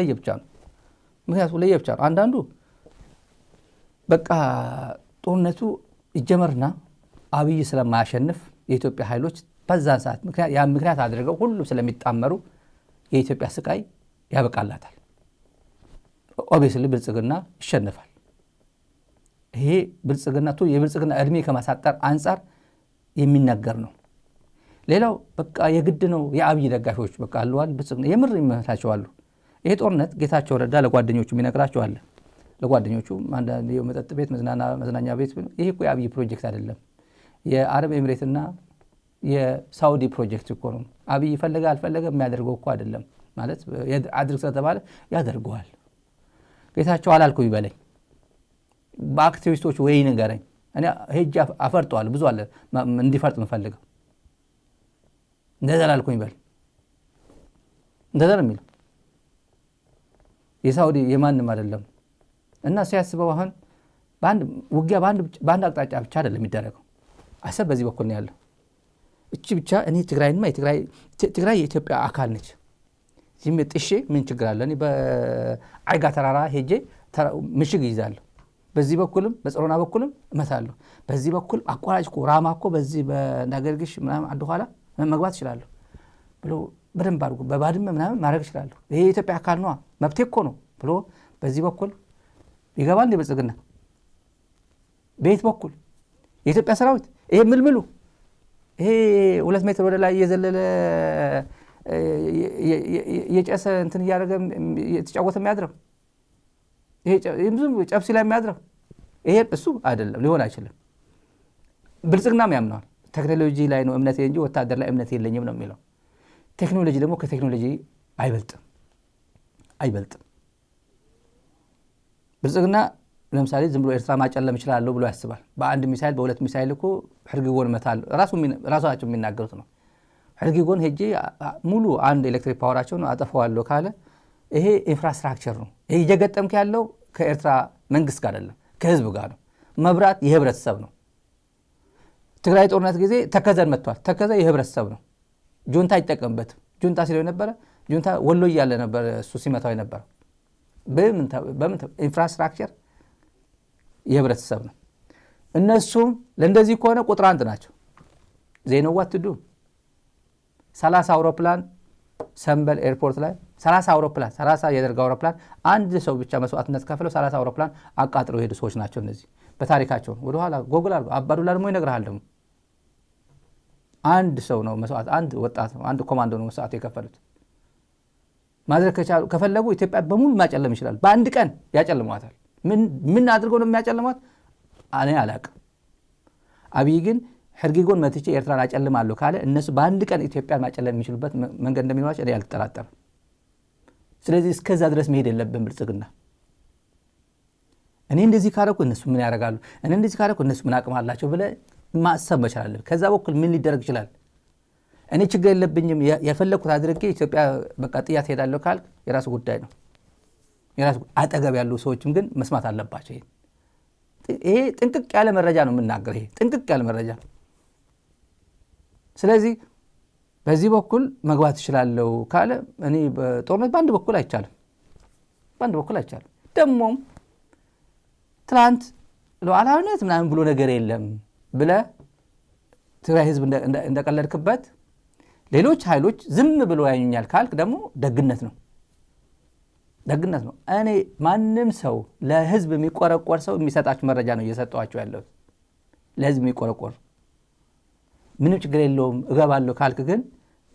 ለየብቻ ነው። አንዳንዱ በቃ ጦርነቱ ይጀመርና አብይ ስለማያሸንፍ የኢትዮጵያ ኃይሎች በዛን ሰዓት ምክንያት አድርገው ሁሉም ስለሚጣመሩ የኢትዮጵያ ስቃይ ያበቃላታል። ኦብቪየስሊ ብልጽግና ይሸነፋል። ይሄ የብልጽግና እድሜ ከማሳጠር አንጻር የሚነገር ነው። ሌላው በቃ የግድ ነው የአብይ ደጋፊዎች በቃ አለዋል ብልጽግና የምር ይመስላቸዋል። ይሄ ጦርነት ጌታቸው ረዳ ለጓደኞቹ ይነግራቸዋል። ለጓደኞቹ አንዳንድ የመጠጥ ቤት መዝናኛ ቤት ይሄ እኮ የአብይ ፕሮጀክት አይደለም፣ የአረብ ኤምሬትና የሳውዲ ፕሮጀክት እኮ ነው። አብይ ፈለገ አልፈለገ የሚያደርገው እኮ አይደለም ማለት አድርግ ስለተባለ ያደርገዋል። ጌታቸው አላልኩ ይበለኝ፣ በአክቲቪስቶች ወይ ንገረኝ። እኔ ሄጄ አፈርጠዋለሁ። ብዙ አለ እንዲፈርጥ የምፈልገው። እንደዛ ላልኩኝ ይበል። እንደዛ ነው የሚለው። የሳውዲ የማንም አይደለም። እና ሲያስበው አሁን ውጊያ በአንድ አቅጣጫ ብቻ አይደለም የሚደረገው። አሰብ በዚህ በኩል ነው ያለው። እቺ ብቻ እኔ ትግራይ የኢትዮጵያ አካል ነች። ዝም ጥሼ ምን ችግር አለ? እኔ በአይጋ ተራራ ሄጄ ምሽግ ይዛለሁ። በዚህ በኩልም በጽሮና በኩልም እመታለሁ። በዚህ በኩል አቋራጭ እኮ ራማ እኮ በዚህ በናገርግሽ ምናምን አንድ ኋላ መግባት ይችላል ብሎ በደንብ አድርጎ በባድመ ምናምን ማድረግ ይችላል። ይሄ የኢትዮጵያ አካል ነው፣ መብቴ እኮ ነው ብሎ በዚህ በኩል ይገባል። እንደ ብልጽግና በየት በኩል የኢትዮጵያ ሰራዊት ይሄ ምልምሉ ይሄ 2 ሜትር ወደ ላይ እየዘለለ የጨሰ እንትን እያደረገ የተጫወተ የሚያድረው ይሄ ብዙ ጨብሲ ላይ የሚያድረው ይሄ እሱ አይደለም፣ ሊሆን አይችልም። ብልጽግናም ያምነዋል። ቴክኖሎጂ ላይ ነው እምነቴ እንጂ ወታደር ላይ እምነቴ የለኝም ነው የሚለው። ቴክኖሎጂ ደግሞ ከቴክኖሎጂ አይበልጥም። ብልጽግና ለምሳሌ ዝም ብሎ ኤርትራ ማጨለም ይችላል ብሎ ያስባል። በአንድ ሚሳይል በሁለት ሚሳይል እኮ ሕርግጎን መታል ራሳቸው የሚናገሩት ነው። ሕርግጎን ሄጄ ሙሉ አንድ ኤሌክትሪክ ፓወራቸውን አጠፋዋለሁ ካለ ይሄ ኢንፍራስትራክቸር ነው። ይሄ እየገጠምክ ያለው ከኤርትራ መንግስት ጋር አይደለም፣ ከህዝብ ጋር ነው። መብራት የህብረተሰብ ነው። ትግራይ ጦርነት ጊዜ ተከዘን መጥቷል። ተከዘ የህብረተሰብ ነው። ጁንታ አይጠቀምበትም። ጁንታ ሲለው ነበረ። ጁንታ ወሎ እያለ ነበር እሱ ሲመታው ነበር። በምን ኢንፍራስትራክቸር የህብረተሰብ ነው። እነሱም ለእንደዚህ ከሆነ ቁጥር 1 ናቸው። ዜናዋት ትዱ 30 አውሮፕላን ሰንበል ኤርፖርት ላይ 30 የደርግ አውሮፕላን አንድ ሰው ብቻ መስዋዕትነት ከፍለው 30 አውሮፕላን አቃጥለው የሄዱ ሰዎች ናቸው። እነዚህ በታሪካቸው ወደ ኋላ ጎግል አድርገው አባዱላ ደግሞ ይነግርሃል። ደግሞ አንድ ሰው ነው መስዋዕት፣ አንድ ወጣት ነው፣ አንድ ኮማንዶ ነው መስዋዕት የከፈሉት። ማድረግ ከፈለጉ ኢትዮጵያ በሙሉ ማጨለም ይችላል። በአንድ ቀን ያጨልሟታል። ምን አድርገው ነው የሚያጨልሟት? እኔ አላቅም። አብይ ግን ሕርግጎን መትቼ ኤርትራን አጨልማለሁ ካለ እነሱ በአንድ ቀን ኢትዮጵያን ማጨለም የሚችሉበት መንገድ እንደሚኖራቸው እኔ አልጠራጠርም። ስለዚህ እስከዛ ድረስ መሄድ የለብን ብልጽግና። እኔ እንደዚህ ካረኩ እነሱ ምን ያደርጋሉ፣ እኔ እንደዚህ ካረኩ እነሱ ምን አቅም አላቸው ብለህ ማሰብ መቻል አለብህ። ከዛ በኩል ምን ሊደረግ ይችላል? እኔ ችግር የለብኝም የፈለኩት አድርጌ ኢትዮጵያ በቃ ጥያት ሄዳለሁ ካልክ የራሱ ጉዳይ ነው። የራሱ አጠገብ ያሉ ሰዎችም ግን መስማት አለባቸው። ይሄ ጥንቅቅ ያለ መረጃ ነው የምናገር። ይሄ ጥንቅቅ ያለ መረጃ። ስለዚህ በዚህ በኩል መግባት ይችላለው ካለ እኔ በጦርነት በአንድ በኩል አይቻልም። ደግሞም ትላንት ሉዓላዊነት ምናምን ብሎ ነገር የለም ብለህ ትግራይ ህዝብ እንደቀለድክበት ሌሎች ኃይሎች ዝም ብሎ ያዩኛል ካልክ ደግሞ ደግነት ነው። እኔ ማንም ሰው ለህዝብ የሚቆረቆር ሰው የሚሰጣችሁ መረጃ ነው እየሰጠኋቸው ያለው። ለህዝብ የሚቆረቆር ምንም ችግር የለውም እገባለሁ ካልክ ግን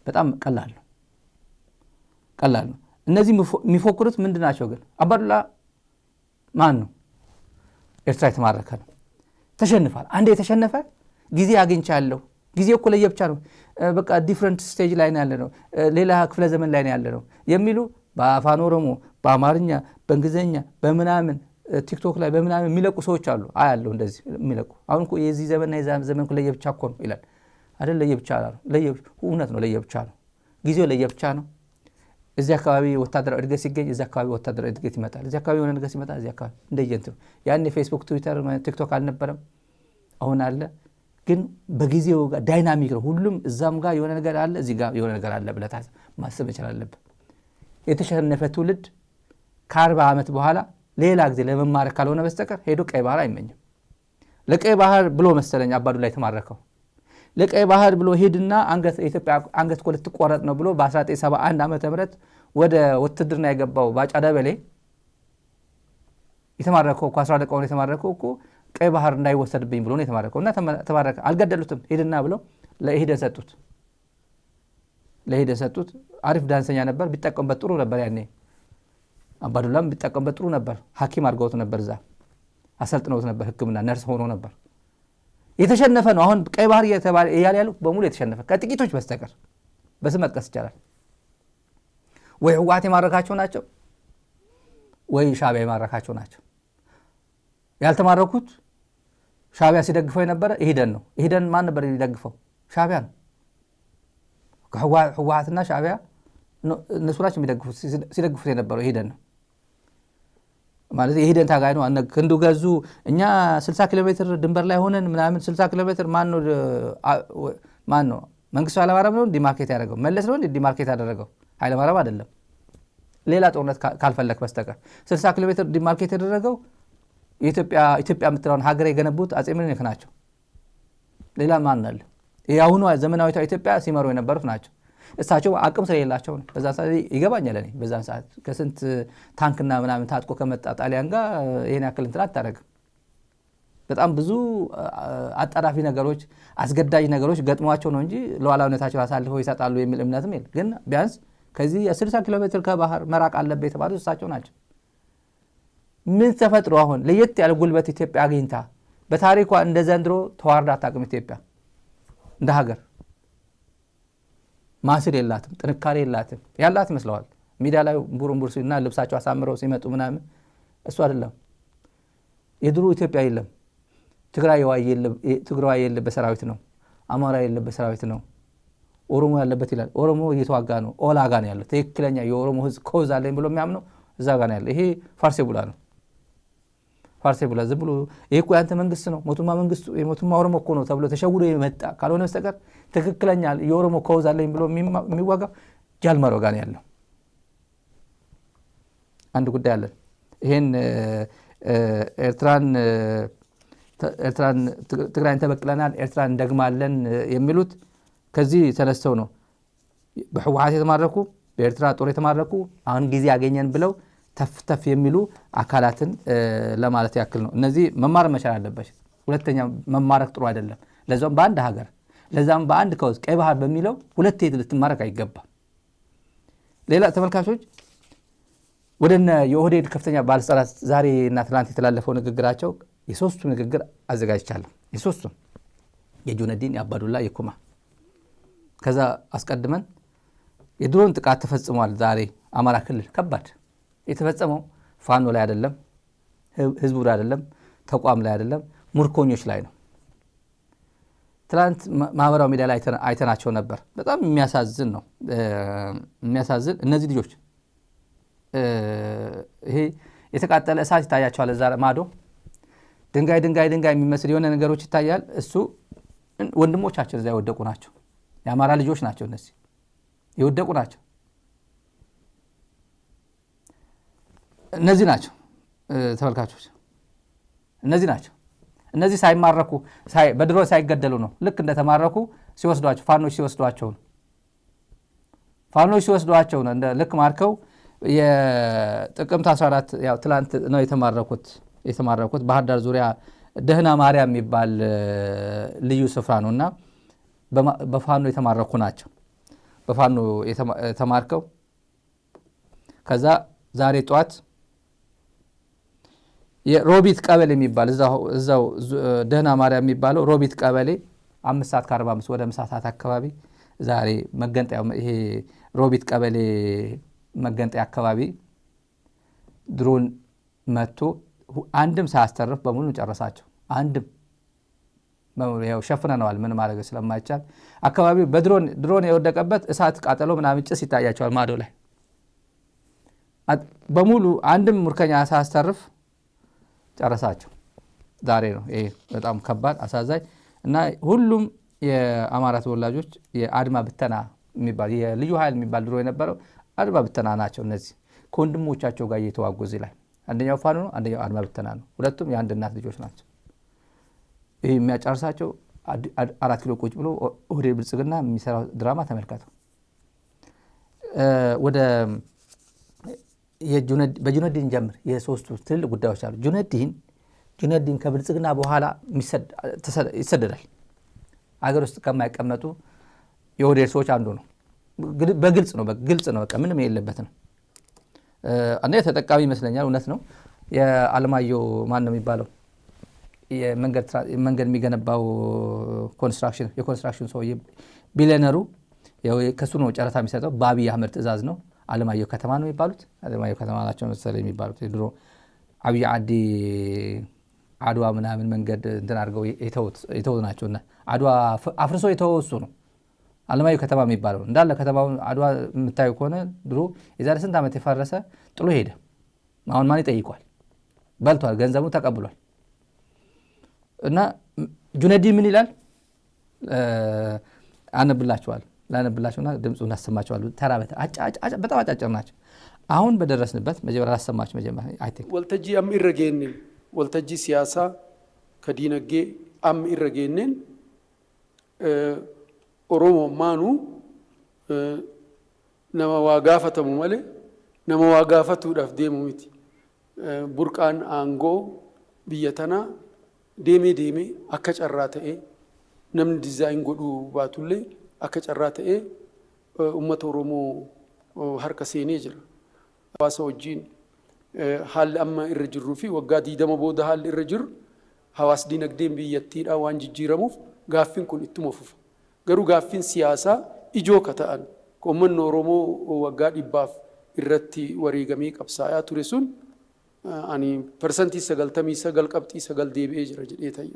በጣም ቀላል ነው። እነዚህ የሚፎክሩት ምንድናቸው ግን? አባዱላ ማን ነው? ኤርትራ የተማረከ ነው። ተሸንፏል። አንዴ የተሸነፈ ጊዜ አግኝቻለሁ። ጊዜ እኮ ለየብቻ ነው። በቃ ዲፍረንት ስቴጅ ላይ ነው ያለ ነው። ሌላ ክፍለ ዘመን ላይ ነው ያለ ነው የሚሉ በአፋን ኦሮሞ፣ በአማርኛ፣ በእንግሊዝኛ በምናምን ቲክቶክ ላይ በምናምን የሚለቁ ሰዎች አሉ። አያለሁ እንደዚህ የሚለቁ። አሁን እኮ የዚህ ዘመንና የዛ ዘመን እኮ ለየብቻ እኮ ነው ይላል አይደል? ለየብቻ ነው። እውነት ነው፣ ለየብቻ ነው። ጊዜው ለየብቻ ነው። እዚህ አካባቢ ወታደራዊ እድገት ሲገኝ እዚህ አካባቢ ወታደራዊ እድገት ይመጣል። እዚህ አካባቢ የሆነ እድገት ሲመጣ እዚህ አካባቢ እንደየንት ነው። ያን ፌስቡክ፣ ትዊተር፣ ቲክቶክ አልነበረም፣ አሁን አለ። ግን በጊዜው ዳይናሚክ ነው። ሁሉም እዛም ጋር የሆነ ነገር አለ፣ እዚህ ጋር የሆነ ነገር አለ ብለህ ማሰብ መቻል አለብህ። የተሸነፈ ትውልድ ከ40 ዓመት በኋላ ሌላ ጊዜ ለመማረክ ካልሆነ በስተቀር ሄዶ ቀይ ባህር አይመኝም። ለቀይ ባህር ብሎ መሰለኝ አባዱላ የተማረከው። ለቀይ ባህር ብሎ ሄድና ኢትዮጵያ አንገት እኮ ልትቆረጥ ነው ብሎ በ1971 ዓመተ ምህረት ወደ ውትድርና የገባው ባጫ ደበሌ የተማረከው እኮ 11 ቀን የተማረከው እኮ ቀይ ባህር እንዳይወሰድብኝ ብሎ ነው የተማረከው። እና ተማረከ። አልገደሉትም። ሄድና ብለው ለኢህዴን ሰጡት። አሪፍ ዳንሰኛ ነበር። ቢጠቀምበት ጥሩ ነበር። ያኔ አባዱላም ቢጠቀምበት ጥሩ ነበር። ሐኪም አድርገውት ነበር። እዛ አሰልጥነውት ነበር። ሕክምና ነርስ ሆኖ ነበር። የተሸነፈ ነው። አሁን ቀይ ባህር እያለ ያሉ በሙሉ የተሸነፈ ከጥቂቶች በስተቀር በስም መጥቀስ ይቻላል። ወይ ህወሓት የማረካቸው ናቸው ወይ ሻዕቢያ የማረካቸው ናቸው። ያልተማረኩት ሻዕቢያ ሲደግፈው የነበረ ኢህዴን ነው። ኢህዴን ማን ነበር የሚደግፈው? ሻዕቢያ ነው። ህወሓትና ሻዕቢያ እነሱ ናቸው ሲደግፉት የነበረው ኢህዴን ነው ማለት። የኢህዴን ታጋይ ነው። ክንዱ ገዙ። እኛ 60 ኪሎ ሜትር ድንበር ላይ ሆነን ምናምን 60 ኪሎ ሜትር ማን ነው? መንግስቱ ኃይለማርያም ነው ዲማርኬት ያደረገው። መለስ ነው ዲማርኬት ያደረገው፣ ኃይለማርያም አይደለም። ሌላ ጦርነት ካልፈለክ በስተቀር 60 ኪሎ ሜትር ዲማርኬት ያደረገው ኢትዮጵያ የምትለውን ሀገር የገነቡት አጼ ምኒልክ ናቸው። ሌላ ማን አለ? የአሁኑ ዘመናዊቷ ኢትዮጵያ ሲመሩ የነበሩት ናቸው። እሳቸው አቅም ስለሌላቸው ነው። በዛ ሰዓት ይገባኛል። እኔ በዛን ሰዓት ከስንት ታንክና ምናምን ታጥቆ ከመጣ ጣሊያን ጋር ይሄን ያክል እንትን አታደርግም። በጣም ብዙ አጣዳፊ ነገሮች፣ አስገዳጅ ነገሮች ገጥሟቸው ነው እንጂ ሉዓላዊነታቸው አሳልፈው ይሰጣሉ የሚል እምነትም የለም። ግን ቢያንስ ከዚህ የ60 ኪሎ ሜትር ከባህር መራቅ አለበት የተባሉት እሳቸው ናቸው። ምን ተፈጥሮ አሁን ለየት ያለ ጉልበት ኢትዮጵያ አግኝታ በታሪኳ እንደ ዘንድሮ ተዋርዳ አታውቅም። ኢትዮጵያ እንደ ሀገር ማስል የላትም፣ ጥንካሬ የላትም። ያላት ይመስለዋል ሚዲያ ላይ ቡርንቡር ሲና ልብሳቸው አሳምረው ሲመጡ ምናምን። እሱ አይደለም የድሮ ኢትዮጵያ የለም። ትግራይ የለበት ሰራዊት ነው። አማራ የለበት ሰራዊት ነው። ኦሮሞ ያለበት ይላል። ኦሮሞ እየተዋጋ ነው። ኦላ ጋ ነው ያለው። ትክክለኛ የኦሮሞ ህዝብ ኮዝ አለኝ ብሎ የሚያምነው እዛ ጋ ነው ያለው። ይሄ ፋርሴ ቡላ ነው። ፋርሴ ቡላ ዝም ብሎ ይሄ እኮ ያንተ መንግስት ነው፣ ሞቱማ ኦሮሞ እኮ ነው ተብሎ ተሸውዶ የመጣ ካልሆነ በስተቀር ትክክለኛ የኦሮሞ ኮዝ አለኝ ብሎ የሚዋጋ ጃልመሮ ጋ ነው ያለው። አንድ ጉዳይ አለን። ይሄን ትግራይን ተበቅለናል፣ ኤርትራን እንደግማለን የሚሉት ከዚህ ተነስተው ነው። በህወሓት የተማረኩ በኤርትራ ጦር የተማረኩ አሁን ጊዜ ያገኘን ብለው ተፍተፍ የሚሉ አካላትን ለማለት ያክል ነው። እነዚህ መማር መቻል አለበት። ሁለተኛ መማረክ ጥሩ አይደለም። ለዛም በአንድ ሀገር ለዛም በአንድ ከውስጥ ቀይ ባህር በሚለው ሁለቴ ልትማረክ አይገባም። ሌላ ተመልካቾች ወደነ የኦህዴድ ከፍተኛ ባለስልጣናት ዛሬ እና ትላንት የተላለፈው ንግግራቸው የሶስቱ ንግግር አዘጋጅቻለሁ። የሶስቱ የጁነዲን፣ የአባዱላ፣ የኩማ። ከዛ አስቀድመን የድሮን ጥቃት ተፈጽሟል። ዛሬ አማራ ክልል ከባድ የተፈጸመው ፋኖ ላይ አይደለም፣ ህዝቡ ላይ አይደለም፣ ተቋም ላይ አይደለም፣ ሙርኮኞች ላይ ነው። ትላንት ማህበራዊ ሚዲያ ላይ አይተናቸው ነበር። በጣም የሚያሳዝን ነው። የሚያሳዝን እነዚህ ልጆች ይሄ የተቃጠለ እሳት ይታያቸዋል። እዛ ማዶ ድንጋይ የሚመስል የሆነ ነገሮች ይታያል። እሱ ወንድሞቻችን እዛ የወደቁ ናቸው። የአማራ ልጆች ናቸው። እነዚህ የወደቁ ናቸው። እነዚህ ናቸው ተመልካቾች፣ እነዚህ ናቸው። እነዚህ ሳይማረኩ በድሮን ሳይገደሉ ነው። ልክ እንደተማረኩ ሲወስዷቸው ፋኖች ሲወስዷቸው ነው። ፋኖች ሲወስዷቸው ነው። ልክ ማርከው የጥቅምት 14 ያው ትላንት ነው የተማረኩት ባህር ዳር ዙሪያ ደህና ማርያም የሚባል ልዩ ስፍራ ነውና በፋኖ የተማረኩ ናቸው። በፋኖ ተማርከው ከዛ ዛሬ ጧት የሮቢት ቀበሌ የሚባል እዛው ደህና ማርያም የሚባለው ሮቢት ቀበሌ 5:45 ወደ ምሳ ሰዓት አካባቢ ዛሬ መገንጠያ ይሄ ሮቢት ቀበሌ መገንጠያ አካባቢ ድሮን መጥቶ አንድም ሳያስተርፍ በሙሉ ጨረሳቸው። አንድም ያው ሸፍነነዋል ምን ማድረግ ስለማይቻል አካባቢው በድሮን የወደቀበት እሳት ቃጠሎ ምናምን ጭስ ይታያቸዋል። ማዶ ላይ በሙሉ አንድም ሙርከኛ ሳያስተርፍ ጨረሳቸው። ዛሬ ነው ይሄ በጣም ከባድ አሳዛኝ። እና ሁሉም የአማራ ተወላጆች የአድማ ብተና የሚባል የልዩ ኃይል የሚባል ድሮ የነበረው አድማ ብተና ናቸው። እነዚህ ከወንድሞቻቸው ጋር እየተዋጉ እዚህ ላይ አንደኛው ፋኖ ነው፣ አንደኛው አድማ ብተና ነው። ሁለቱም የአንድ እናት ልጆች ናቸው። ይህ የሚያጫርሳቸው 4 ኪሎ ቁጭ ብሎ ኦህዴድ ብልጽግና የሚሰራው ድራማ ተመልከተው። ወደ በጁነዲን ጀምር የሶስቱ ትልቅ ጉዳዮች አሉ። ጁነዲን ከብልጽግና በኋላ ይሰደዳል። አገር ውስጥ ከማይቀመጡ የኦህዴድ ሰዎች አንዱ ነው። በግልጽ ነው በቃ ምንም የሌለበት ነው። አንዴ ተጠቃሚ ይመስለኛል። እውነት ነው። የአለማየሁ ማን ነው የሚባለው መንገድ የሚገነባው የኮንስትራክሽን ሰው ቢሊዮነሩ ከሱ ነው ጨረታ የሚሰጠው። በአብይ አህመድ ትእዛዝ ነው። አለማየሁ ከተማ ነው የሚባሉት። አለማየሁ ከተማ ናቸው መሰለኝ የሚባሉት። ድሮ አብይ አዲ አድዋ ምናምን መንገድ እንትን አድርገው የተውት ናቸውና አድዋ አፍርሶ የተወው እሱ ነው አለማየሁ ከተማ የሚባለው። እንዳለ ከተማውን አድዋ የምታዩ ከሆነ ድሮ የዛሬ ስንት ዓመት የፈረሰ ጥሎ ሄደ። አሁን ማን ይጠይቋል? በልቷል፣ ገንዘቡ ተቀብሏል። እና ጁነዲን ምን ይላል? ላነብላቸውና ድምፁን እናሰማቸዋለሁ። ተራ በጣም አጫጭር ናቸው። አሁን በደረስንበት መጀመሪያ ላሰማችሁ። መጀመሪያ ወልተጂ አም ኢረጌንን ወልተጂ ሲያሳ ከዲነጌ አም ኢረጌንን ኦሮሞ ማኑ ነማ ዋጋፈተሙ ማለ ነማ ዋጋፈቱ ዳፍዴሙ ሚቲ ቡርቃን አንጎ ብየተና ዴሜ አከጨራ ተኤ ነምን ዲዛይን ጎዱ ባቱሌ አከጨራ ተኤ ኡመት ኦሮሞ ሀርከ ሴኔ ጅራ ዋሳ ወጂን ሀል አማ ኢረጅሩ ፊ ወጋ ዲደማ ቦዳ ሀል ኢረጅር ሀዋስ ዲነግዴን ብየቲዳ ዋን ጅጅረሙፍ ጋፊን ኩን ኢትሞፉፍ ገሩ ጋፊን ሲያሳ ኢጆ ከተአን ኮመን ኦሮሞ ወጋ ዲባፍ ኢረቲ ወሪገሚ ቀብሳያ ቱሪሱን አኒ ፐርሰንቲ ሰገልተሚ ሰገል ቀብጢ ሰገል ዴቢኤ ጅራ ጅዴታያ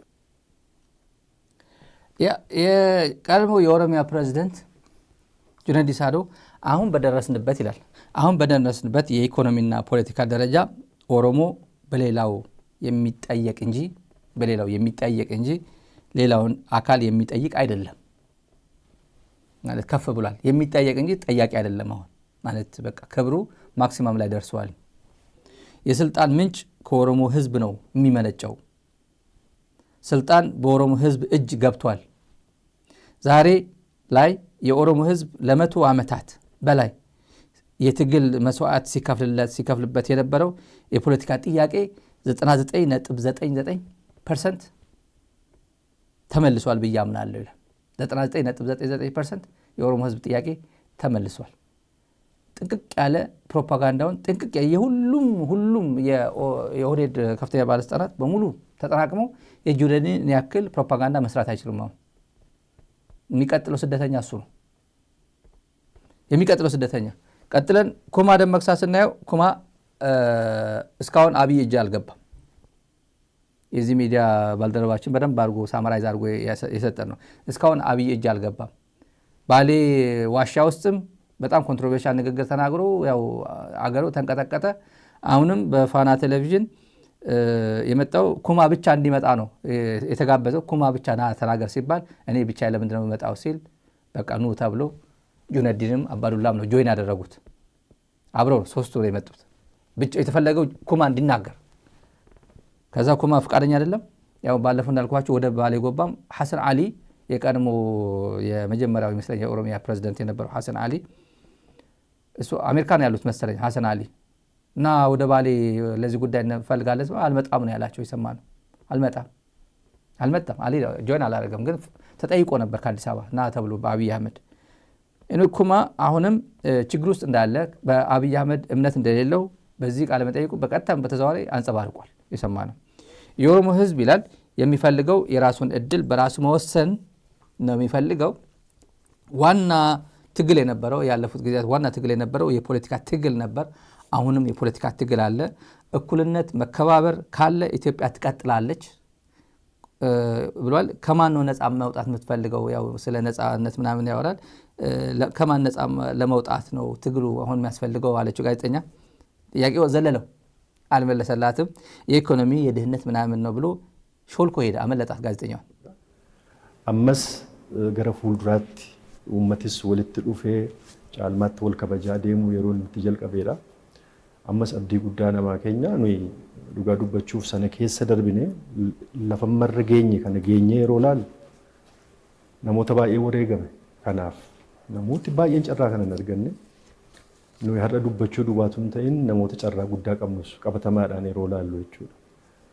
የቀድሞ የኦሮሚያ ፕሬዝዳንት ጁነዲን ሳዶ አሁን በደረስንበት ይላል። አሁን በደረስንበት የኢኮኖሚና ፖለቲካ ደረጃ ኦሮሞ በሌላው የሚጠየቅ እንጂ ሌላውን አካል የሚጠይቅ አይደለም ማለት ከፍ ብሏል። የሚጠየቅ እንጂ ጠያቂ አይደለም። አሁን ማለት በቃ ክብሩ ማክሲመም ላይ ደርሷል። የስልጣን ምንጭ ከኦሮሞ ህዝብ ነው የሚመነጨው። ስልጣን በኦሮሞ ህዝብ እጅ ገብቷል። ዛሬ ላይ የኦሮሞ ህዝብ ለመቶ ዓመታት በላይ የትግል መስዋዕት ሲከፍልበት የነበረው የፖለቲካ ጥያቄ 99.99% ተመልሷል ብዬ አምናለሁ ይላል። 99.99% የኦሮሞ ህዝብ ጥያቄ ተመልሷል። ጥንቅቅ ያለ ፕሮፓጋንዳውን ጥንቅቅ ሁሉም የኦህዴድ ከፍተኛ ባለስልጣናት በሙሉ ተጠራቅመው የጁነዲንን ያክል ፕሮፓጋንዳ መስራት አይችሉም። አሁን የሚቀጥለው ስደተኛ እሱ ነው። የሚቀጥለው ስደተኛ ቀጥለን ኩማ ደመቅሳ ስናየው ኩማ እስካሁን አብይ እጅ አልገባም። የዚህ ሚዲያ ባልደረባችን በደንብ አድርጎ ሳመራይዝ አድርጎ የሰጠን ነው። እስካሁን አብይ እጅ አልገባም። ባሌ ዋሻ ውስጥም በጣም ኮንትሮቨርሻል ንግግር ተናግሮ ያው አገሩ ተንቀጠቀጠ። አሁንም በፋና ቴሌቪዥን የመጣው ኩማ ብቻ እንዲመጣ ነው የተጋበዘው። ኩማ ብቻ ና ተናገር ሲባል እኔ ብቻ ለምንድን ነው የመጣው ሲል በቃ ኑ ተብሎ ጁነዲንም አባዱላም ነው ጆይን ያደረጉት። አብረው ሶስቱ ነው የመጡት። ብቻ የተፈለገው ኩማ እንዲናገር። ከዛ ኩማ ፍቃደኛ አይደለም። ያው ባለፈው እንዳልኳችሁ ወደ ባሌ ጎባም ሐሰን አሊ የቀድሞ የመጀመሪያው ይመስለኛል የኦሮሚያ ፕሬዝዳንት የነበረው ሐሰን አሊ እሱ አሜሪካን ያሉት መሰለኝ ሐሰን አሊ እና ወደ ባሌ ለዚህ ጉዳይ እንፈልጋለን አልመጣም ነው ያላቸው። ይሰማሉ። አልመጣም አሊ ጆይን አላደረገም። ግን ተጠይቆ ነበር ከአዲስ አበባ እና ተብሎ በአብይ አህመድ ኩማ አሁንም ችግር ውስጥ እንዳለ በአብይ አህመድ እምነት እንደሌለው በዚህ ቃለ መጠይቁ በቀጥታም በተዘዋዋሪ አንጸባርቋል። የሰማነው የኦሮሞ ህዝብ ይላል የሚፈልገው የራሱን እድል በራሱ መወሰን ነው የሚፈልገው። ዋና ትግል የነበረው ያለፉት ጊዜያት ዋና ትግል የነበረው የፖለቲካ ትግል ነበር። አሁንም የፖለቲካ ትግል አለ። እኩልነት መከባበር ካለ ኢትዮጵያ ትቀጥላለች ብሏል። ከማን ነው ነፃ መውጣት የምትፈልገው? ያው ስለ ነፃነት ምናምን ያወራል። ከማን ነፃ ለመውጣት ነው ትግሉ አሁን የሚያስፈልገው አለችው ጋዜጠኛ። ጥያቄው ዘለለው አልመለሰላትም። የኢኮኖሚ የድህነት ምናምን ነው ብሎ ሾልኮ ሄደ፣ አመለጣት ጋዜጠኛው። ammas gara fuulduraatti uummatis walitti dhufee caalmaatti wal kabajaa deemuu yeroo itti jalqabeedha. Ammas abdii guddaa namaa keenya nuyi dhugaa dubbachuuf sana keessa darbine lafa marra geenye kana geenye yeroo laalu namoota baay'ee wareegame. Kanaaf namooti baay'een carraa kana hin arganne nuyi har'a dubbachuu duwwaatu hin ta'in namoota carraa guddaa qabnus qabatamaadhaan yeroo laallu jechuudha.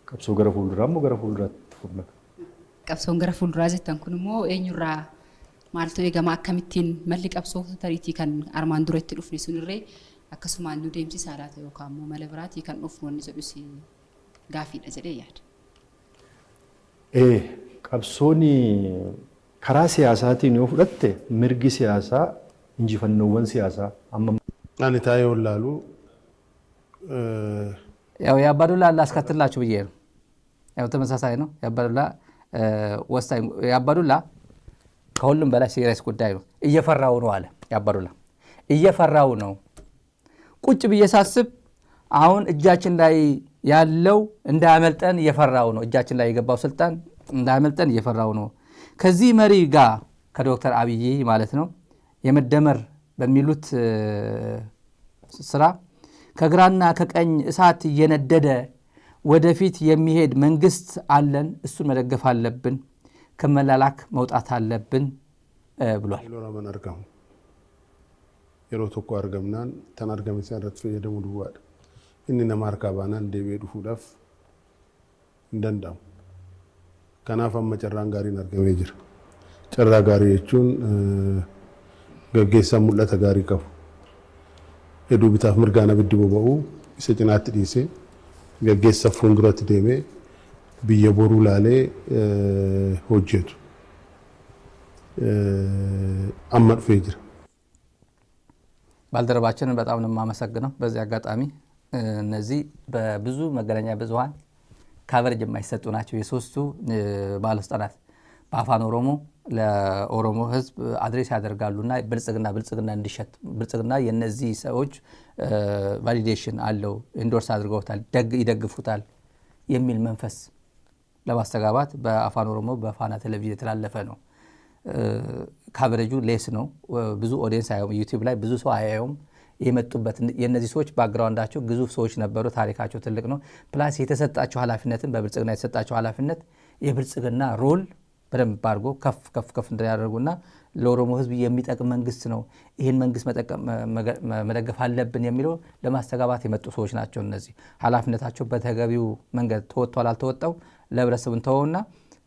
Qabsoo gara fuulduraa immoo gara fuulduraatti furna. Qabsoon gara fuulduraa jettan kun immoo eenyurraa maaltu eegama akkamittiin malli qabsoo tariitii kan armaan dura itti dhufne sunirree akkasumaan nu deemsisaa laata yookaan immoo mala biraatii kan dhufnu wanni jedhus gaaffiidha jedhee yaada. Qabsooni karaa siyaasaatiin yoo fudhatte mirgi siyaasaa injifannoowwan siyaasaa amma ani taayee ወላሉ ያው የአባዱላ ላስከትላችሁ ብዬ ነው። ያው ተመሳሳይ ነው። የአባዱላ ወሳኝ የአባዱላ ከሁሉም በላይ ሲሪየስ ጉዳይ ነው። እየፈራው ነው አለ የአባዱላ እየፈራው ነው። ቁጭ ብዬ ሳስብ አሁን እጃችን ላይ ያለው እንዳያመልጠን እየፈራው ነው። እጃችን ላይ የገባው ስልጣን እንዳያመልጠን እየፈራው ነው። ከዚህ መሪ ጋር ከዶክተር አብይ ማለት ነው የመደመር በሚሉት ስራ ከግራና ከቀኝ እሳት እየነደደ ወደፊት የሚሄድ መንግስት አለን። እሱን መደገፍ አለብን፣ ከመላላክ መውጣት አለብን ብሏል። ሎራማን አርጋሙ የሮቶኮ አርገምናን ተናርገም ሲያረጥፍ የደሙ ድዋድ እኒ ነማርካ ባናን ደቤዱ ፉዳፍ እንደንዳም ከናፋ መጨራን ጋሪን አርገም ይጅር ጨራ ጋሪ የቹን ገገሳ ሙለተ ጋሪ ከፉ የዱ ቢታፍ ምርጋና ብድቦ በኡ ይሰጭናት ዲሴ ገገሳ ፉንዱራት ደሜ ቢየቦሩ ላሌ ሆጀቱ አማጥፎ ይጅር ባልደረባችንን በጣም ነው የማመሰግነው። በዚህ አጋጣሚ እነዚህ በብዙ መገናኛ ብዙሃን ካቨሬጅ የማይሰጡ ናቸው። የሶስቱ ባለስልጣናት በአፋን ኦሮሞ ለኦሮሞ ህዝብ አድሬስ ያደርጋሉና ብልጽግና እንዲሸት ብልጽግና የነዚህ ሰዎች ቫሊዴሽን አለው ኢንዶርስ አድርገውታል፣ ይደግፉታል የሚል መንፈስ ለማስተጋባት በአፋን ኦሮሞ በፋና ቴሌቪዥን የተላለፈ ነው። ካቨሬጁ ሌስ ነው። ብዙ ኦዲየንስ አያዩም። ዩቲዩብ ላይ ብዙ ሰው አያዩም። የመጡበት የነዚህ ሰዎች ባክግራውንዳቸው ግዙፍ ሰዎች ነበሩ። ታሪካቸው ትልቅ ነው። ፕላስ የተሰጣቸው ኃላፊነትን በብልጽግና የተሰጣቸው ኃላፊነት የብልጽግና ሮል በደንብ አድርጎ ከፍ እንዲያደርጉና ለኦሮሞ ህዝብ የሚጠቅም መንግስት ነው፣ ይህን መንግስት መደገፍ አለብን የሚለው ለማስተጋባት የመጡ ሰዎች ናቸው። እነዚህ ኃላፊነታቸው በተገቢው መንገድ ተወጥቷል አልተወጣው ለህብረተሰቡ ተወውና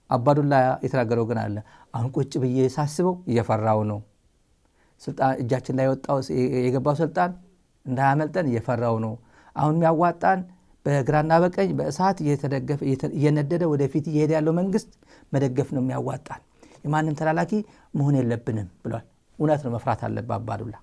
አባዱላ የተናገረው ግን አለ። አሁን ቁጭ ብዬ ሳስበው እየፈራው ነው። ስልጣን እጃችን ላይ የገባው ስልጣን እንዳያመልጠን እየፈራው ነው። አሁን የሚያዋጣን በግራና በቀኝ በእሳት እየነደደ ወደፊት እየሄደ ያለው መንግስት መደገፍ ነው የሚያዋጣን። የማንም ተላላኪ መሆን የለብንም ብሏል። እውነት ነው፣ መፍራት አለበት አባዱላ።